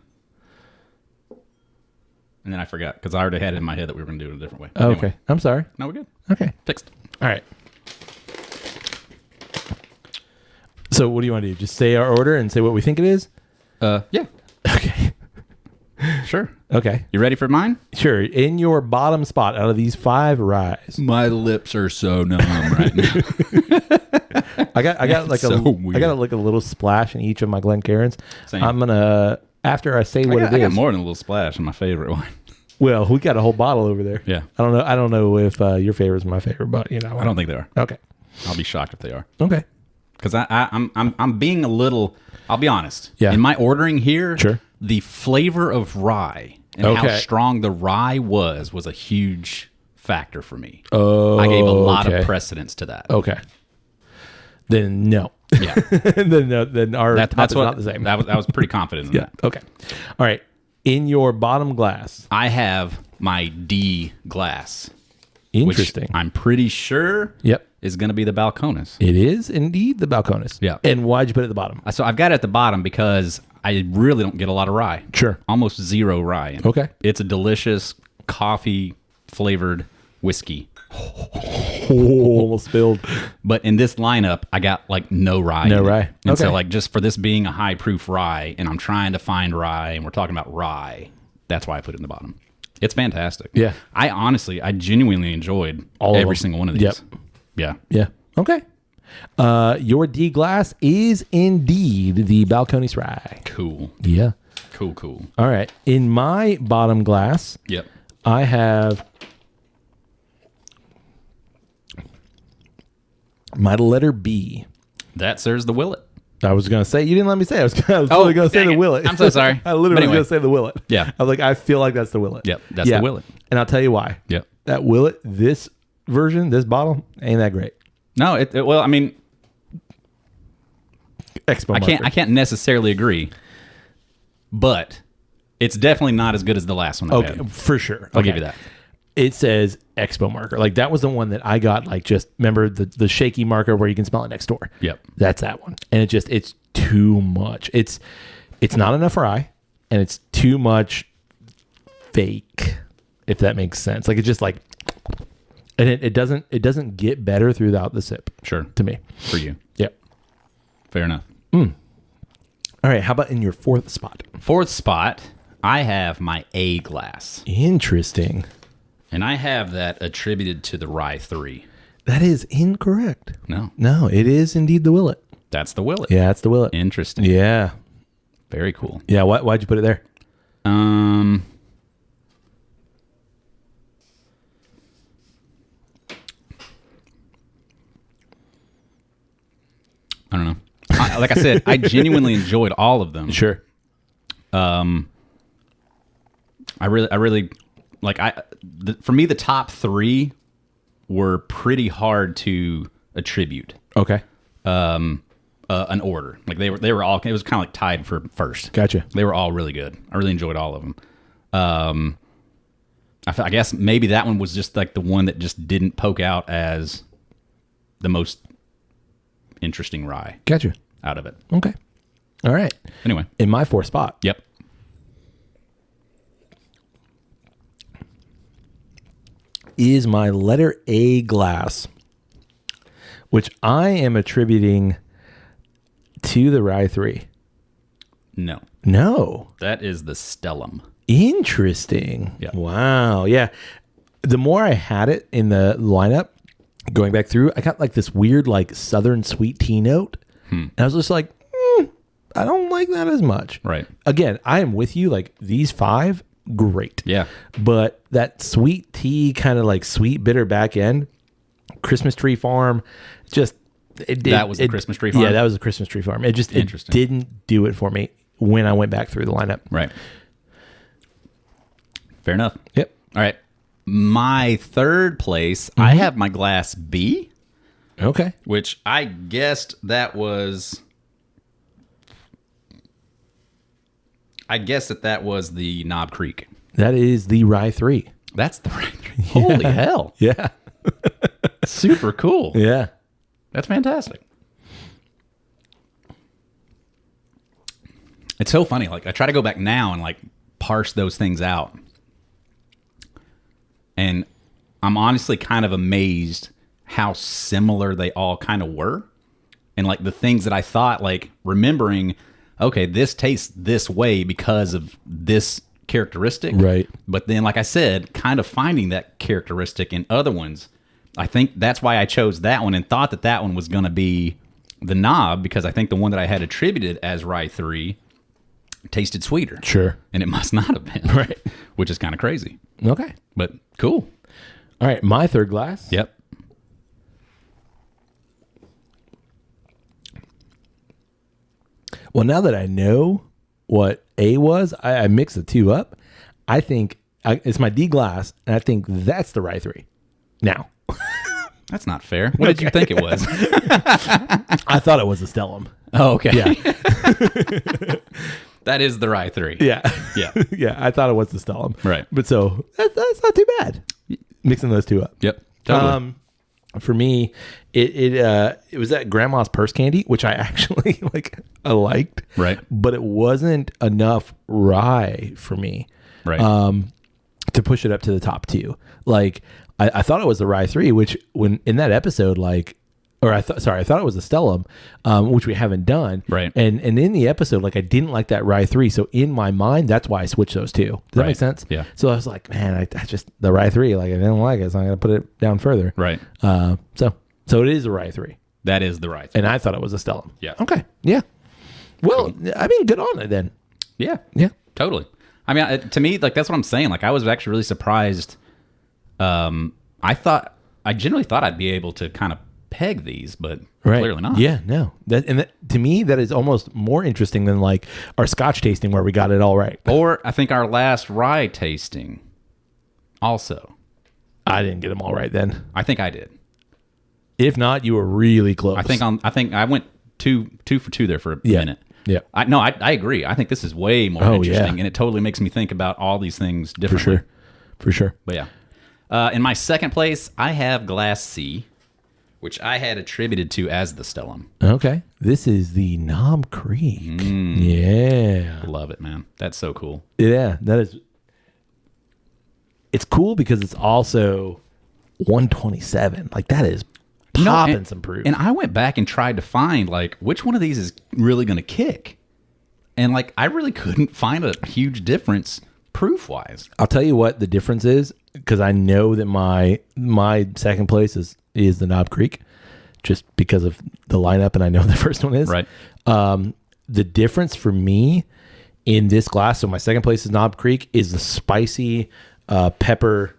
And then I forgot because I already had it in my head that we were going to do it a different way. Oh, Anyway. okay, I'm sorry. No, we're good. Okay. Fixed. All right. So what do you want to do? Just say our order and say what we think it is? Yeah. Okay. Sure. Okay. You ready for mine? Sure. In your bottom spot out of these 5 ryes. My lips are so numb right now. I got like so I weird. got like a little splash in each of my Glencairns. Same. I'm gonna after I say what it I is. got more than a little splash in my favorite one. Well, we got a whole bottle over there. Yeah. I don't know if your favorite is my favorite, but you know. I don't think they are. Okay. I'll be shocked if they are. Okay. Because I'm being a little. I'll be honest. Yeah. In my ordering here, Sure. the flavor of rye and how strong the rye was a huge factor for me. Oh. I gave a lot of precedence to that. Okay. Then no. Yeah. then our top That's is what not the same. I was pretty confident in that. Okay. All right. In your bottom glass. I have my D glass. Interesting. Which I'm pretty sure Yep. is going to be the Balcones. It is indeed the Balcones. Yeah. And why'd you put it at the bottom? So I've got it at the bottom because I really don't get a lot of rye. Sure. Almost zero rye in it. Okay. It's a delicious coffee flavored whiskey. Oh, almost spilled. But in this lineup, I got like no rye. No in it. rye. And Okay. so like just for this being a high proof rye and I'm trying to find rye and we're talking about rye, that's why I put it in the bottom. It's fantastic. Yeah. I genuinely enjoyed All of every them. single one of these. Yep. Yeah. Yeah. Okay. Your D glass is indeed the Balcones rye. Cool. Yeah. Cool. All right. In my bottom glass, Yep. I have my letter B. That serves the Willet. I was going to say, you didn't let me say. I was Oh, literally going to say dang the it. Willet. I'm so sorry. I literally But was anyway. going to say the Willet. Yeah. I was like, I feel like that's the Willet. Yep. That's the Willet. And I'll tell you why. Yep. That Willet, this version, this bottle, ain't that great. No, well, I mean, Expo I can't necessarily agree, but it's definitely not as good as the last one. Okay, for sure. I'll give you that. It says Expo marker. Like that was the one that I got. Like just remember the shaky marker where you can smell it next door. Yep. That's that one. And it's too much. It's not enough rye, and it's too much fake. If that makes sense. Like it's just like, and it doesn't get better throughout the sip. Sure. To me. For you. Yep. Fair enough. All right. How about in your 4th spot? 4th spot, I have my A glass. Interesting. And I have that attributed to the Rye 3. That is incorrect. No, it is indeed the Willet. that's the Willet. Yeah, it's the Willet. Interesting. Yeah. Very cool. Yeah. Why'd you put it there? I don't know. Like I said, I genuinely enjoyed all of them. Sure. I really like for me the top 3 were pretty hard to attribute Okay. an order. Like they were all, it was kind of like tied for first. Gotcha. They were all really good. I really enjoyed all of them. I guess maybe that one was just like the one that just didn't poke out as the most interesting rye Gotcha. out of it. Okay. All right. Anyway. In my 4th spot, Yep. is my letter A glass, which I am attributing to the Rye 3. No. That is the Stellum. Interesting. Yeah. Wow. Yeah. The more I had it in the lineup, going back through, I got like this weird, like southern sweet tea note. And I was just like, I don't like that as much. Right. Again, I am with you. Like these 5, great. Yeah. But that sweet tea, kind of like sweet bitter back end, Christmas Tree Farm, just That was the Christmas Tree Farm? Yeah, that was the Christmas Tree Farm. It just it didn't do it for me when I went back through the lineup. Right. Fair enough. Yep. All right. My third place, I have my glass B, Okay. which I guessed that was... I guess that was the Knob Creek. That is the Rye 3. That's the right. Holy hell. Yeah. Super cool. Yeah. That's fantastic. It's so funny. Like, I try to go back now and, like, parse those things out. And I'm honestly kind of amazed how similar they all kind of were. And, like, the things that I thought, like, remembering, okay, this tastes this way because of this characteristic. Right. But then, like I said, kind of finding that characteristic in other ones. I think that's why I chose that one and thought that that one was going to be the knob, because I think the one that I had attributed as Rye 3 tasted sweeter. Sure. And it must not have been. Right. Which is kind of crazy. Okay. But cool. All right. My third glass. Yep. Well, now that I know what A was, I mixed the 2 up. I think it's my D glass, and I think that's the Rye 3. Now. That's not fair. What did you think it was? I thought it was a Stellum. Oh, okay. Yeah. That is the Rye 3. Yeah. Yeah. Yeah. I thought it was the Stellum. Right. But so that's not too bad. Mixing those 2 up. Yep. Totally. For me, it was that grandma's purse candy, which I actually I liked. Right. But it wasn't enough rye for me. Right. To push it up to the top 2. Like I thought it was the Rye 3, which when in that episode, I thought it was the Stellum, which we haven't done. Right. And in the episode, I didn't like that Rye 3. So in my mind, that's why I switched those 2. Does that make sense? Yeah. So I was like, man, I just, the Rye 3, I didn't like it. So I'm going to put it down further. Right. So it is a Rye 3. That is the Rye 3. And I thought it was a Stellum. Yeah. Okay. Yeah. Well, I mean, good on it then. Yeah. Yeah. Totally. I mean, to me, that's what I'm saying. I was actually really surprised. I generally thought I'd be able to kind of peg these, but clearly not. Yeah, no. To me, that is almost more interesting than our Scotch tasting where we got it all right. Or I think our last rye tasting also. I didn't get them all right then. I think I did. If not, you were really close. I think I went two for 2 there for a minute. Yeah. I agree. I think this is way more interesting, and it totally makes me think about all these things differently. For sure. But yeah. In my second place, I have Glass C, which I had attributed to as the Stellum. Okay. This is the Knob Creek. Yeah. Love it, man. That's so cool. Yeah, that is. It's cool because it's also 127. That is popping some proof. And I went back and tried to find which one of these is really going to kick. And I really couldn't find a huge difference proof wise. I'll tell you what the difference is, because I know that my second place is the Knob Creek, just because of the lineup, and I know the first one is. Right. The difference for me in this glass, so my second place is Knob Creek, is the spicy pepper,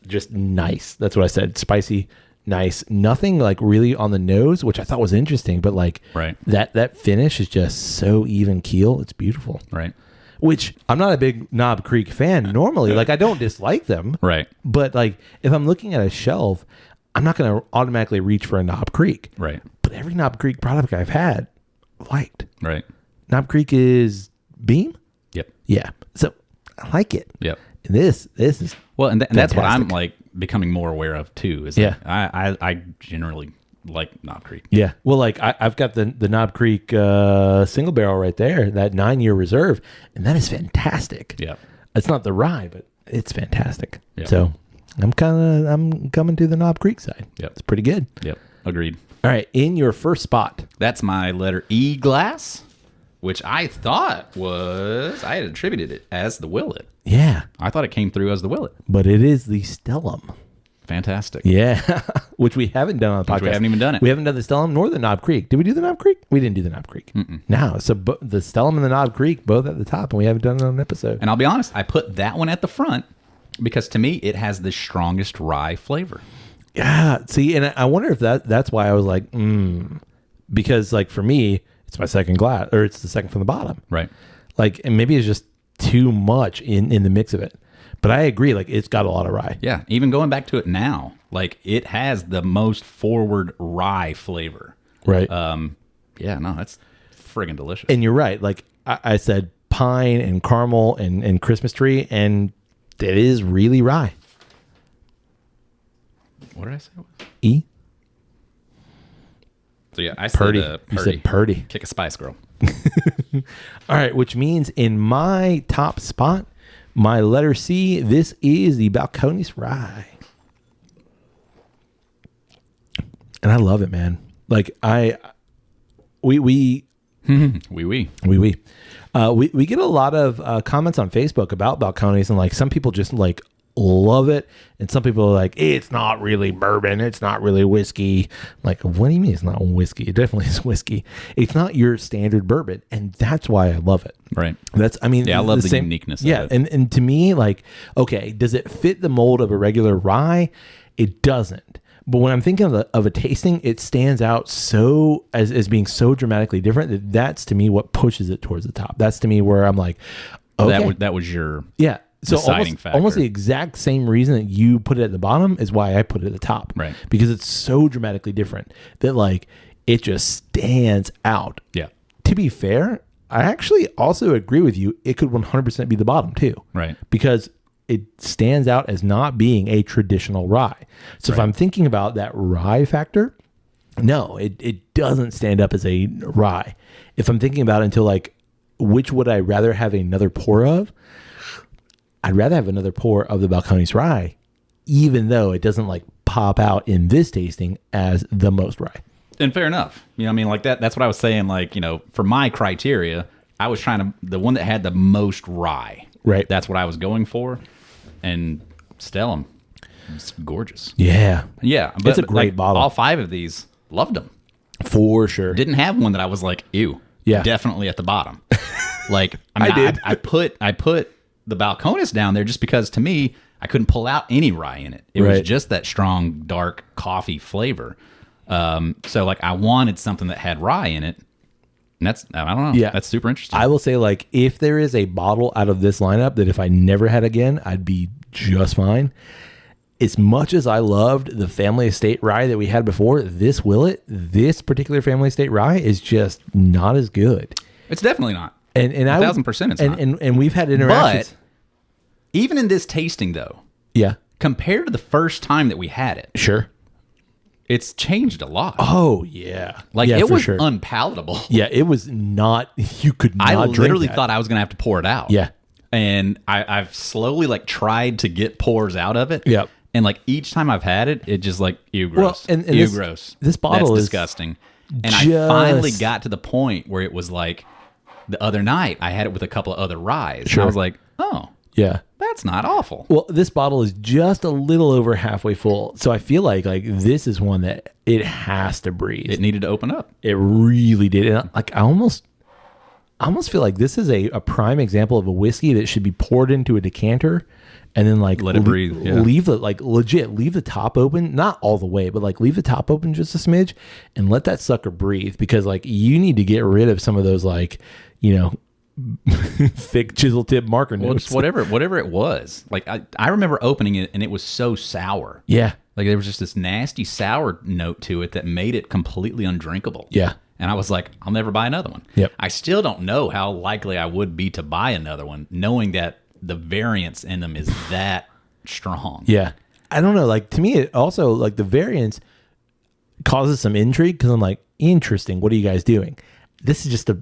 just nice. That's what I said. Spicy, nice. Nothing really on the nose, which I thought was interesting, but right. that finish is just so even keel. It's beautiful. Right. Which I'm not a big Knob Creek fan normally. I don't dislike them. Right. But if I'm looking at a shelf, I'm not going to automatically reach for a Knob Creek. Right. But every Knob Creek product I've had, liked. Right. Knob Creek is Beam. Yep. Yeah. So I like it. Yep. And this is and that's what I'm becoming more aware of too. Is I generally like Knob Creek. Yeah. Well, I've got the Knob Creek single barrel right there, that 9-year reserve, and that is fantastic. Yeah. It's not the rye, but it's fantastic. Yeah. So I'm coming to the Knob Creek side. Yep. It's pretty good. Yep. Agreed. All right. In your first spot. That's my letter E glass, which I thought I had attributed it as the Willet. Yeah. I thought it came through as the Willet. But it is the Stellum. Fantastic. Yeah. Which we haven't done on the podcast. We haven't even done it. We haven't done the Stellum nor the Knob Creek. Did we do the Knob Creek? We didn't do the Knob Creek. No. So the Stellum and the Knob Creek, both at the top, and we haven't done it on an episode. And I'll be honest, I put that one at the front because to me, it has the strongest rye flavor. Yeah. See, and I wonder if that's why I was like, because like for me, it's my second glass, or it's the second from the bottom. Right. Like, and maybe it's just too much in the mix of it. But I agree, like it's got a lot of rye. Yeah. Even going back to it now, like it has the most forward rye flavor. Right. Yeah, no, that's friggin' delicious. And you're right. Like I said, pine and caramel and Christmas tree, and it is really rye. What did I say it was? E? So yeah, I Purdy. said You said Purdy. Kick a spice girl. All right, which means in my top spot, my letter C, this is the Balcones rye. And I love it, man. Like we We get a lot of comments on Facebook about Balcones, and like some people just like love it, and some people are like, it's not really bourbon, it's not really whiskey. Like, what do you mean it's not whiskey? It definitely is whiskey. It's not your standard bourbon, and that's why I love it. Right. I love the uniqueness of it. And to me, like, okay, does it fit the mold of a regular rye? It doesn't. But when I'm thinking of a tasting, it stands out so as being so dramatically different that's to me what pushes it towards the top. That's to me where I'm like, okay. That was your So deciding factor. almost the exact same reason that you put it at the bottom is why I put it at the top. Right. Because it's so dramatically different that like it just stands out. Yeah. To be fair, I actually also agree with you. It could 100% be the bottom too. Right. Because it stands out as not being a traditional rye. So if I'm thinking about that rye factor, no, it doesn't stand up as a rye. If I'm thinking about it until like, which would I rather have another pour of? I'd rather have another pour of the Balcones rye, even though it doesn't like pop out in this tasting as the most rye. And fair enough. You know what I mean? Like that's what I was saying. Like, you know, for my criteria, I was trying the one that had the most rye. Right. That's what I was going for. And Stellum, it's gorgeous. Yeah. Yeah. It's a great bottle. All 5 of these, loved them. For sure. Didn't have one that I was like, ew. Yeah. Definitely at the bottom. Like, I mean, I did. I put the Balcones down there just because to me, I couldn't pull out any rye in it. It was just that strong, dark coffee flavor. So like I wanted something that had rye in it. And that's, I don't know. Yeah. That's super interesting. I will say, like, if there is a bottle out of this lineup that if I never had again, I'd be just fine. As much as I loved the Family Estate rye that we had before, this Willet, this particular Family Estate rye is just not as good. It's definitely not. And 1,000% it's not. And we've had interactions. But even in this tasting, though, yeah, compared to the first time that we had it, sure, it's changed a lot. Oh yeah, like yeah, it was sure. unpalatable. Yeah, it was not. You could not. I drink literally that. thought I was gonna have to pour it out. Yeah, and I've slowly like tried to get pours out of it. Yep. And like each time I've had it, it just like ew gross. Well, and ew this, gross. This bottle That's is disgusting. And I finally got to the point where it was like the other night I had it with a couple of other ryes. Sure. And I was like, oh yeah. that's not awful. Well, this bottle is just a little over halfway full. So I feel like this is one that it has to breathe. It needed to open up. It really did. And like I almost feel like this is a prime example of a whiskey that should be poured into a decanter and then like let it breathe. Yeah. Leave the leave the top open, not all the way, but like leave the top open just a smidge and let that sucker breathe, because like you need to get rid of some of those like, you know, thick chisel tip marker notes. Well, just whatever it was. Like I remember opening it and it was so sour. Yeah. Like there was just this nasty sour note to it that made it completely undrinkable. Yeah. And I was like, I'll never buy another one. Yep. I still don't know how likely I would be to buy another one, knowing that the variance in them is that strong. Yeah. I don't know. Like to me, it also like the variance causes some intrigue because I'm like, interesting. What are you guys doing? This is just a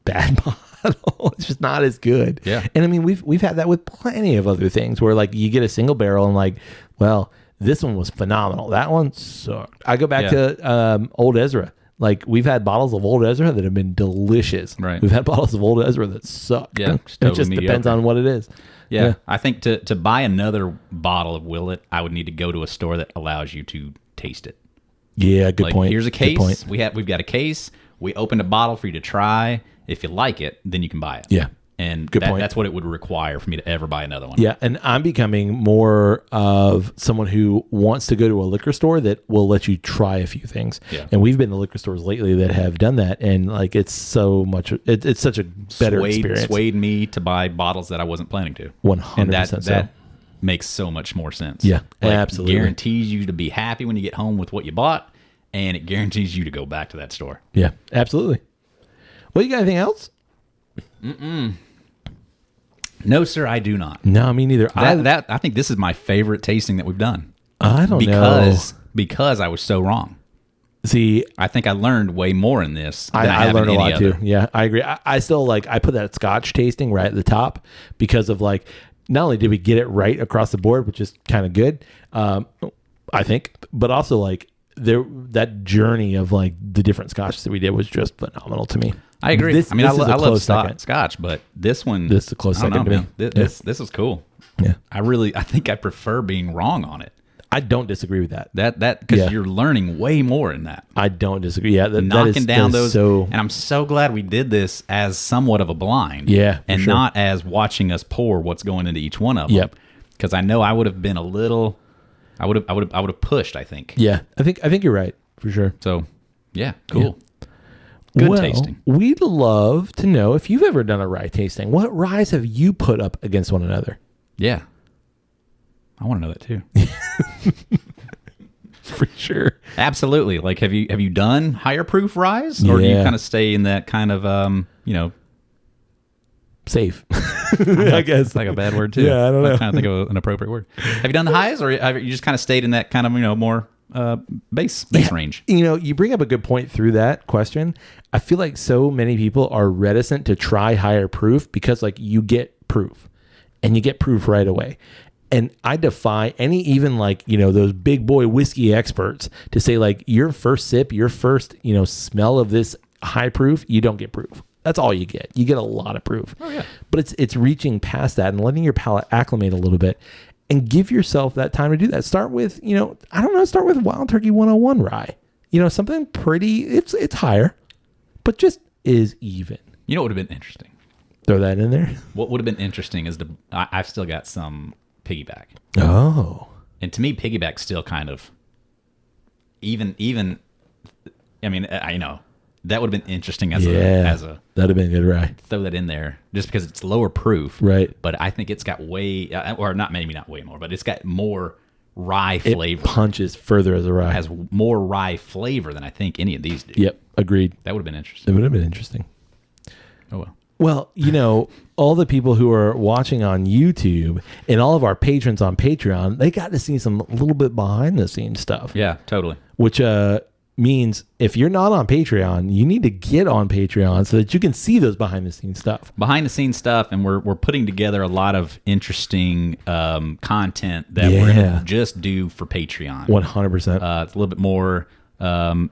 bad bottle. bottle. It's just not as good. Yeah. And I mean, we've had that with plenty of other things where like you get a single barrel and like, well, this one was phenomenal. That one sucked. I go back to Old Ezra. Like we've had bottles of Old Ezra that have been delicious. Right. We've had bottles of Old Ezra that suck. Yeah. It Totally just depends on what it is. Yeah. I think to buy another bottle of Willet, I would need to go to a store that allows you to taste it. Yeah, good point. Here's a Good point. case. We've got a case. We opened a bottle for you to try. If you like it, then you can buy it. Yeah. And Good point. that's what it would require for me to ever buy another one. Yeah, and I'm becoming more of someone who wants to go to a liquor store that will let you try a few things. Yeah. And we've been to liquor stores lately that have done that, and like it's so much. It's such a better experience. Swayed me to buy bottles that I wasn't planning to. 100%. And that so. makes so much more sense. Yeah, Like, absolutely. Guarantees you to be happy when you get home with what you bought, and it guarantees you to go back to that store. Yeah, absolutely. Well, you got anything else? No, sir, I do not. No, me neither. I think this is my favorite tasting that we've done. I don't know. Because I was so wrong. See, I think I learned way more in this than I have learned in a any lot other. too. Yeah, I agree. I still like, I put that Scotch tasting right at the top because of like, not only did we get it right across the board, which is kind of good, I think, but also like that journey of like the different Scotches that we did was just phenomenal to me. I agree. This, I mean, this is a I love close second. Scotch, but this one, This is a close I don't second know, to me. man. This was cool. Yeah. I think I prefer being wrong on it. I don't disagree with that. That because Yeah. you're learning way more in that. I don't disagree. Yeah, Knocking down those. So And I'm so glad we did this as somewhat of a blind. Yeah, for and sure. not as watching us pour what's going into each one of them. Yep. Because I know I would have been a little. I would have pushed. I think. yeah, I think you're right for sure. So, yeah, cool. Good Well, tasting. We'd love to know if you've ever done a rye tasting. What ryes have you put up against one another? Yeah. I want to know that too. For sure. Absolutely. Like, have you done higher proof ryes, or do you Yeah. kind of stay in that kind of Safe. I guess. it's like a bad word too. Yeah, I don't know. I'm trying to think of an appropriate word. Have you done the highs, or have you just kind of stayed in that kind of more base range? You know, you bring up a good point through that question. I feel like so many people are reticent to try higher proof because like you get proof and you get proof right away. And I defy any even like, you know, those big boy whiskey experts to say like your first sip, your first, you know, smell of this high proof, you don't get proof. That's all you get. You get a lot of proof. Oh, yeah. But it's reaching past that and letting your palate acclimate a little bit and give yourself that time to do that. Start with, you know, I don't know, start with Wild Turkey 101 rye. You know, something pretty, it's higher, but just is even. You know what would have been interesting? Throw that in there. What would have been interesting is I've still got some piggyback. Oh. And to me, piggyback's still kind of even. I mean, I know that would have been interesting as a that'd have been good rye. throw that in there just because it's lower proof, Right. But I think it's got not way more, but it's got more rye flavor. It punches further as a rye. Has more rye flavor than I think any of these do. Yep. Agreed. That would have been interesting. It would have been interesting. Oh well. Well, you know, all the people who are watching on YouTube and all of our patrons on Patreon, they got to see some little bit behind the scenes stuff. Yeah, totally. Which means if you're not on Patreon, you need to get on Patreon so that you can see those behind the scenes stuff. Behind the scenes stuff, and we're putting together a lot of interesting content that we're gonna just do for Patreon. 100%. It's a little bit more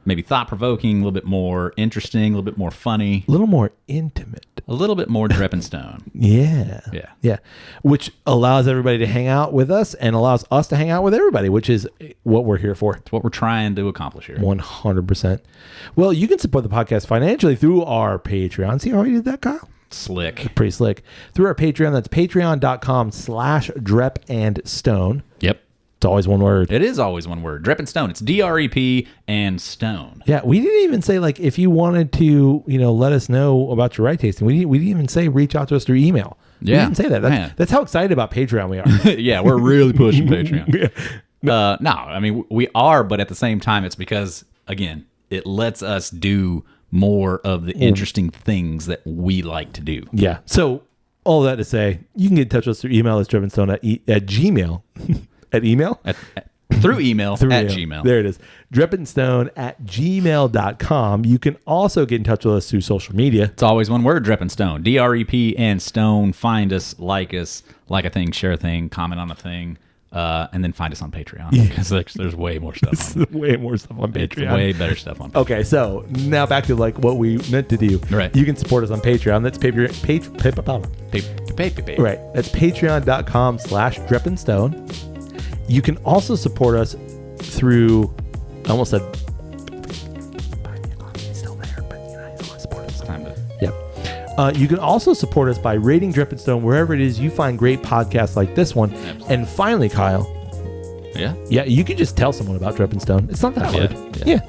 maybe thought-provoking, a little bit more interesting, a little bit more funny, A little more intimate. a little bit more drip and stone. Yeah. Yeah. Yeah. Which allows everybody to hang out with us and allows us to hang out with everybody, which is what we're here for. It's what we're trying to accomplish here. 100%. Well, you can support the podcast financially through our Patreon. See how I did that, Kyle? Slick. Pretty slick. Through our Patreon. That's patreon.com/drepandstone. Yep. It's always one word. It is always one word. Drip and stone. It's DREP and stone. Yeah, we didn't even say like if you wanted to, you know, let us know about your rye tasting. We didn't even say reach out to us through email. Yeah. We didn't say that. That's how excited about Patreon we are. Yeah, we're really pushing Patreon. No, I mean, we are, but at the same time, it's because, again, it lets us do more of the interesting things that we like to do. Yeah. So all that to say, you can get in touch with us through email. It's drivenstone at Gmail. At email? through email at email. Gmail. There it is. drepandstone@gmail.com. You can also get in touch with us through social media. It's always one word, Drep and Stone. DREP and Stone. Find us, like a thing, share a thing, comment on a thing, and then find us on Patreon. Because there's way more stuff on Way more stuff on Patreon. It's way better stuff on Patreon. Okay, so now back to like what we meant to do. Right. You can support us on Patreon. That's right. That's patreon.com/drepandstone. You can also support us through, I almost said, it's still there, but you don't want to support us. Time to. Yeah. You can also support us by rating Drep and Stone wherever it is you find great podcasts like this one. Absolutely. And finally, Kyle. Yeah. Yeah, you can just tell someone about Drep and Stone. It's not that hard. Yeah.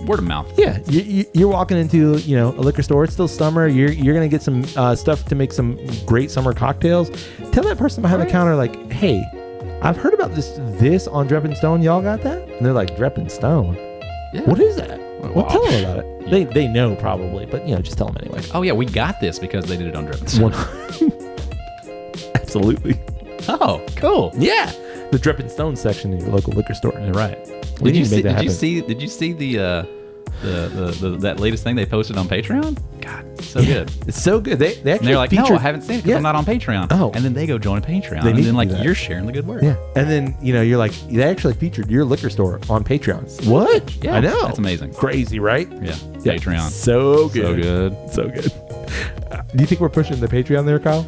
Word of mouth. Yeah, you're walking into a liquor store. It's still summer. You're gonna get some stuff to make some great summer cocktails. Tell that person behind the counter, like, hey, I've heard about this on Drep and Stone. Y'all got that? And they're like, Drep and Stone. Yeah. What is that? Well, tell them about it. Yeah. They know probably, but just tell them anyway. Oh yeah, we got this because they did it on Drep and Stone. Absolutely. Oh, cool. Yeah, the Drep and Stone section in your local liquor store. You're right. We Did need to make that happen. you see the that latest thing they posted on Patreon? God, so good. It's so good. They actually And they're like, featured, no, I haven't seen it because I'm not on Patreon. Oh. And then they go join a Patreon. They And need then to like do that. you're sharing the good word. Yeah, and then you're like, they actually featured your liquor store on Patreon. What? Yeah, I know. that's amazing. Crazy, right? Yeah. Patreon. So good. So good. So good. Do you think we're pushing the Patreon there, Kyle?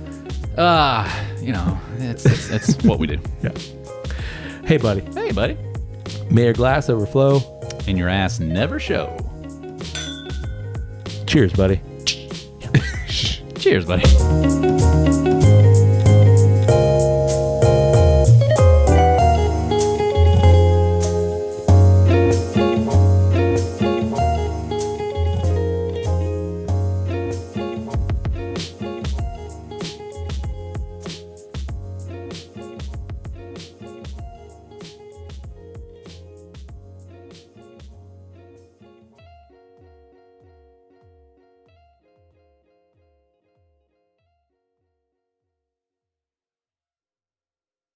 It's what we do. Yeah. Hey, buddy. Hey, buddy. May your glass overflow. And your ass never show. Cheers, buddy. Cheers, buddy.